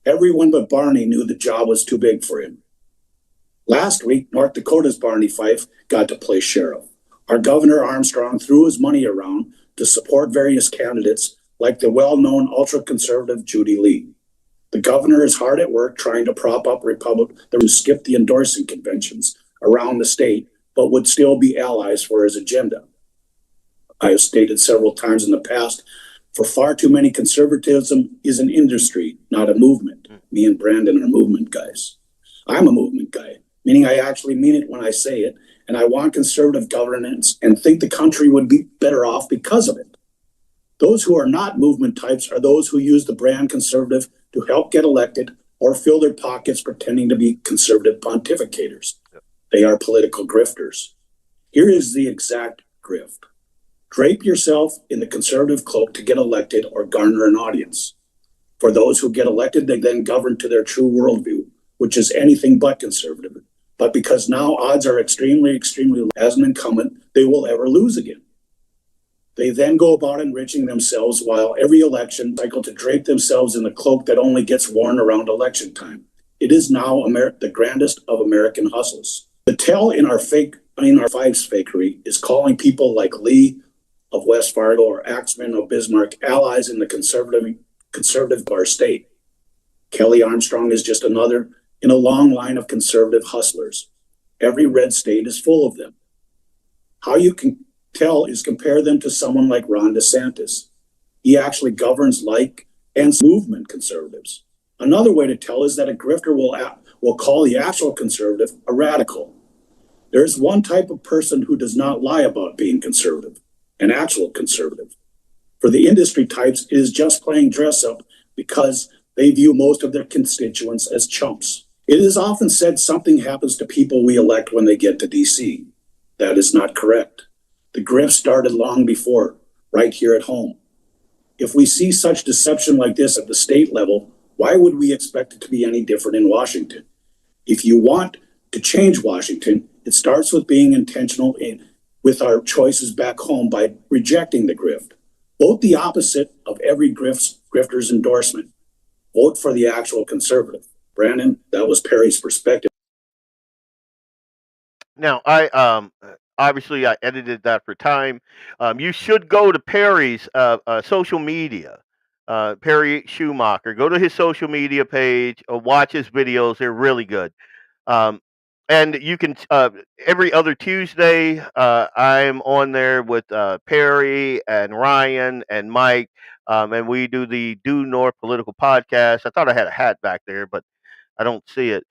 Speaker 18: Everyone but Barney knew the job was too big for him. Last week, North Dakota's Barney Fife got to play sheriff. Our Governor Armstrong threw his money around to support various candidates like the well-known ultra-conservative Judy Lee. The governor is hard at work trying to prop up Republicans who skipped the endorsing conventions around the state, but would still be allies for his agenda. I have stated several times in the past, for far too many, conservatism is an industry, not a movement. Me and Brandon are movement guys. I'm a movement guy, meaning I actually mean it when I say it, and I want conservative governance and think the country would be better off because of it. Those who are not movement types are those who use the brand conservative to help get elected or fill their pockets pretending to be conservative pontificators. They are political grifters. Here is the exact grift. Drape yourself in the conservative cloak to get elected or garner an audience. For those who get elected, they then govern to their true worldview, which is anything but conservative. But because now odds are extremely, extremely low as an incumbent, they will ever lose again. They then go about enriching themselves while every election cycle to drape themselves in the cloak that only gets worn around election time. It is now the grandest of American hustles. The tell in our Fives fakery is calling people like Lee of West Fargo or Axman of Bismarck allies in the conservative of our state. Kelly Armstrong is just another in a long line of conservative hustlers. Every red state is full of them. How you can tell is compare them to someone like Ron DeSantis. He actually governs like and movement conservatives. Another way to tell is that a grifter will call the actual conservative a radical. There's one type of person who does not lie about being conservative, an actual conservative. For the industry types, it is just playing dress up because They view most of their constituents as chumps. It is often said something happens to people we elect when they get to DC. That is not correct. The grift started long before, right here at home. If we see such deception like this at the state level, why would we expect it to be any different in Washington? If you want to change Washington, it starts with being intentional with our choices back home by rejecting the grift. Vote the opposite of every grifter's endorsement. Vote for the actual conservative. Brandon, that was Perry's perspective.
Speaker 2: Now, I obviously I edited that for time. You should go to Perry's social media, Perry Schumacher. Go to his social media page, watch his videos. They're really good. And you can every other Tuesday, I'm on there with Perry and Ryan and Mike, and we do the Due North Political Podcast. I thought I had a hat back there, but I don't see it.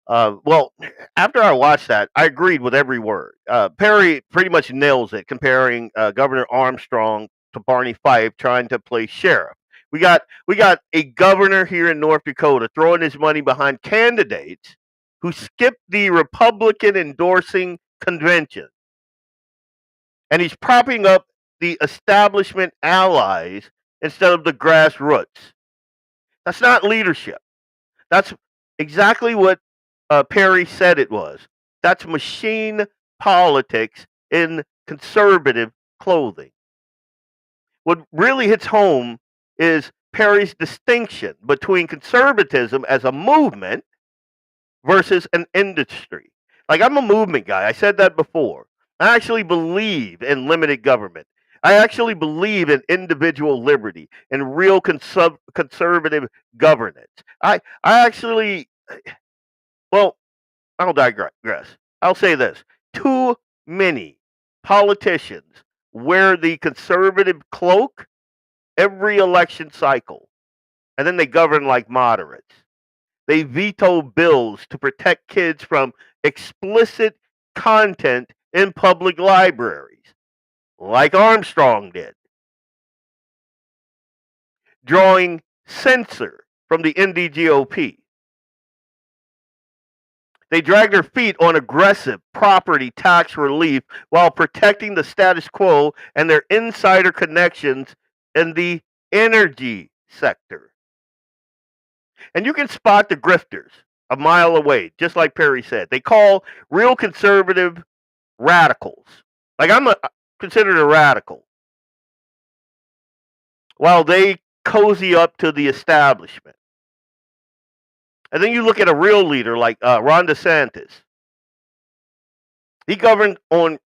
Speaker 2: Well, after I watched that, I agreed with every word. Perry pretty much nails it, comparing Governor Armstrong to Barney Fife trying to play sheriff. We got a governor here in North Dakota throwing his money behind candidates who skipped the Republican endorsing convention, and he's propping up the establishment allies instead of the grassroots. That's not leadership. That's exactly what Perry said it was. That's machine politics in conservative clothing. What really hits home is Perry's distinction between conservatism as a movement versus an industry. Like, I'm a movement guy. I said that before. I actually believe in limited government. I actually believe in individual liberty and real conservative governance. I actually, well, I'll digress. I'll say this. Too many politicians wear the conservative cloak every election cycle, and then they govern like moderates. They veto bills to protect kids from explicit content in public libraries, like Armstrong did. Drawing censor from the NDGOP. They drag their feet on aggressive property tax relief while protecting the status quo and their insider connections in the energy sector. And you can spot the grifters a mile away, just like Perry said. They call real conservative radicals. Like, I'm considered a radical, while they cozy up to the establishment. And then you look at a real leader like Ron DeSantis. He governed on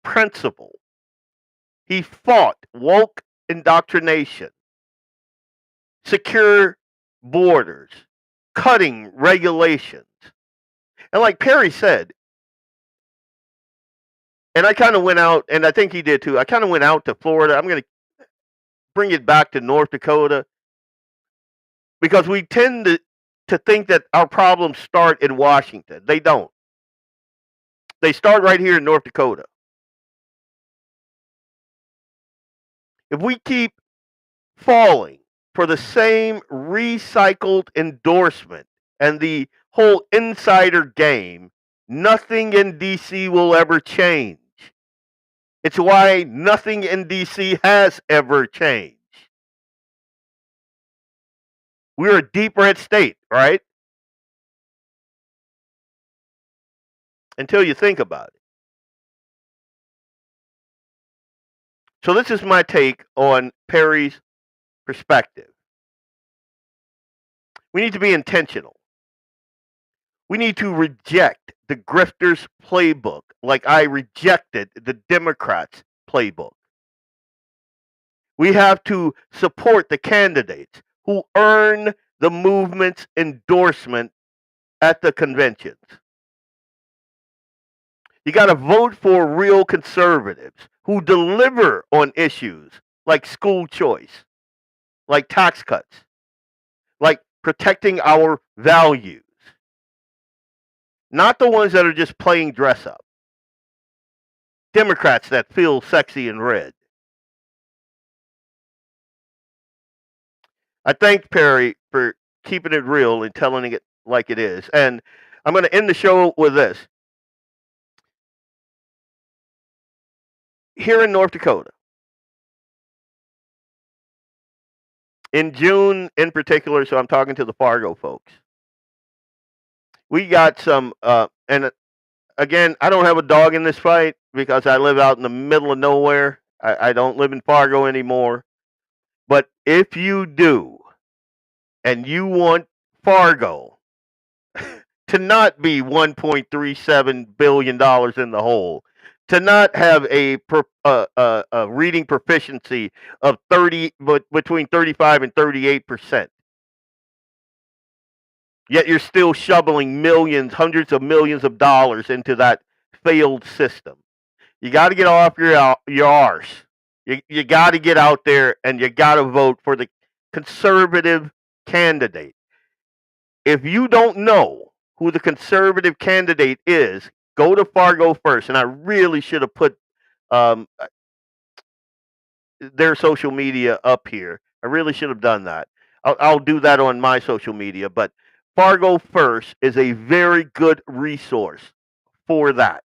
Speaker 2: principle. He fought woke indoctrination, secure borders, cutting regulations. And like Perry said, and I kind of went out, and I think he did too, I kind of went out to Florida. I'm going to bring it back to North Dakota, because we tend to think that our problems start in Washington. They don't. They start right here in North Dakota. If we keep falling for the same recycled endorsement and the whole insider game, nothing in DC will ever change. It's why nothing in DC has ever changed. We're a deep red state, right? Until you think about it. So this is my take on Perry's perspective. We need to be intentional. We need to reject the grifter's playbook like I rejected the Democrats' playbook. We have to support the candidates who earn the movement's endorsement at the conventions. You got to vote for real conservatives who deliver on issues like school choice, like tax cuts, like protecting our values. Not the ones that are just playing dress up. Democrats that feel sexy in red. I thank Perry for keeping it real and telling it like it is. And I'm going to end the show with this. Here in North Dakota, in June in particular, so I'm talking to the Fargo folks, we got some, and again, I don't have a dog in this fight because I live out in the middle of nowhere. I don't live in Fargo anymore. But if you do, and you want Fargo to not be $1.37 billion in the hole, to not have a reading proficiency of between 35 and 38%, yet you're still shoveling millions, hundreds of millions of dollars into that failed system. You got to get off your arse. You got to get out there and you got to vote for the conservative candidate. If you don't know who the conservative candidate is, go to Fargo First. And I really should have put their social media up here. I really should have done that. I'll do that on my social media. But Fargo First is a very good resource for that.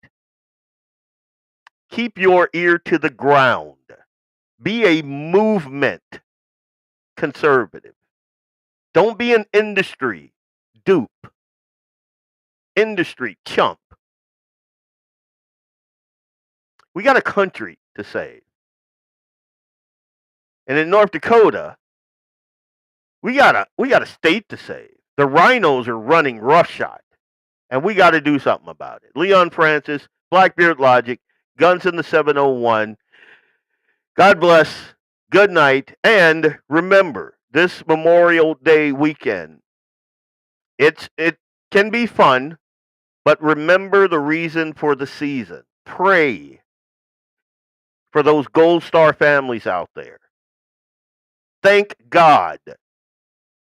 Speaker 2: Keep your ear to the ground. Be a movement conservative. Don't be an industry dupe. Industry chump. We got a country to save. And in North Dakota, we got a state to save. The rhinos are running roughshod. And we got to do something about it. Leon Francis, BlackBeardLogic, Guns in the 701. God bless. Good night. And remember, this Memorial Day weekend, it can be fun, but remember the reason for the season. Pray for those Gold Star families out there. Thank God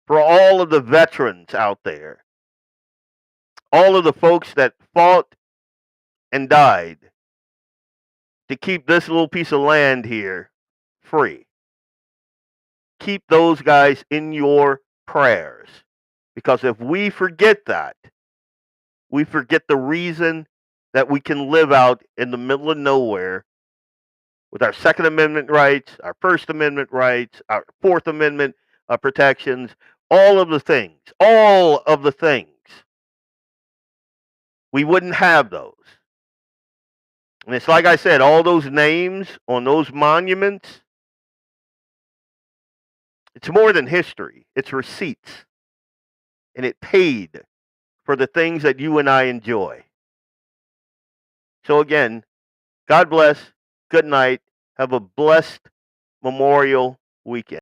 Speaker 2: for all of the veterans out there. All of the folks that fought and died to keep this little piece of land here free. Keep those guys in your prayers. Because if we forget that, we forget the reason that we can live out in the middle of nowhere with our Second Amendment rights, our First Amendment rights, our Fourth Amendment protections, all of the things. We wouldn't have those. And it's like I said, all those names on those monuments, it's more than history. It's receipts. And it paid for the things that you and I enjoy. So again, God bless. Good night. Have a blessed Memorial weekend.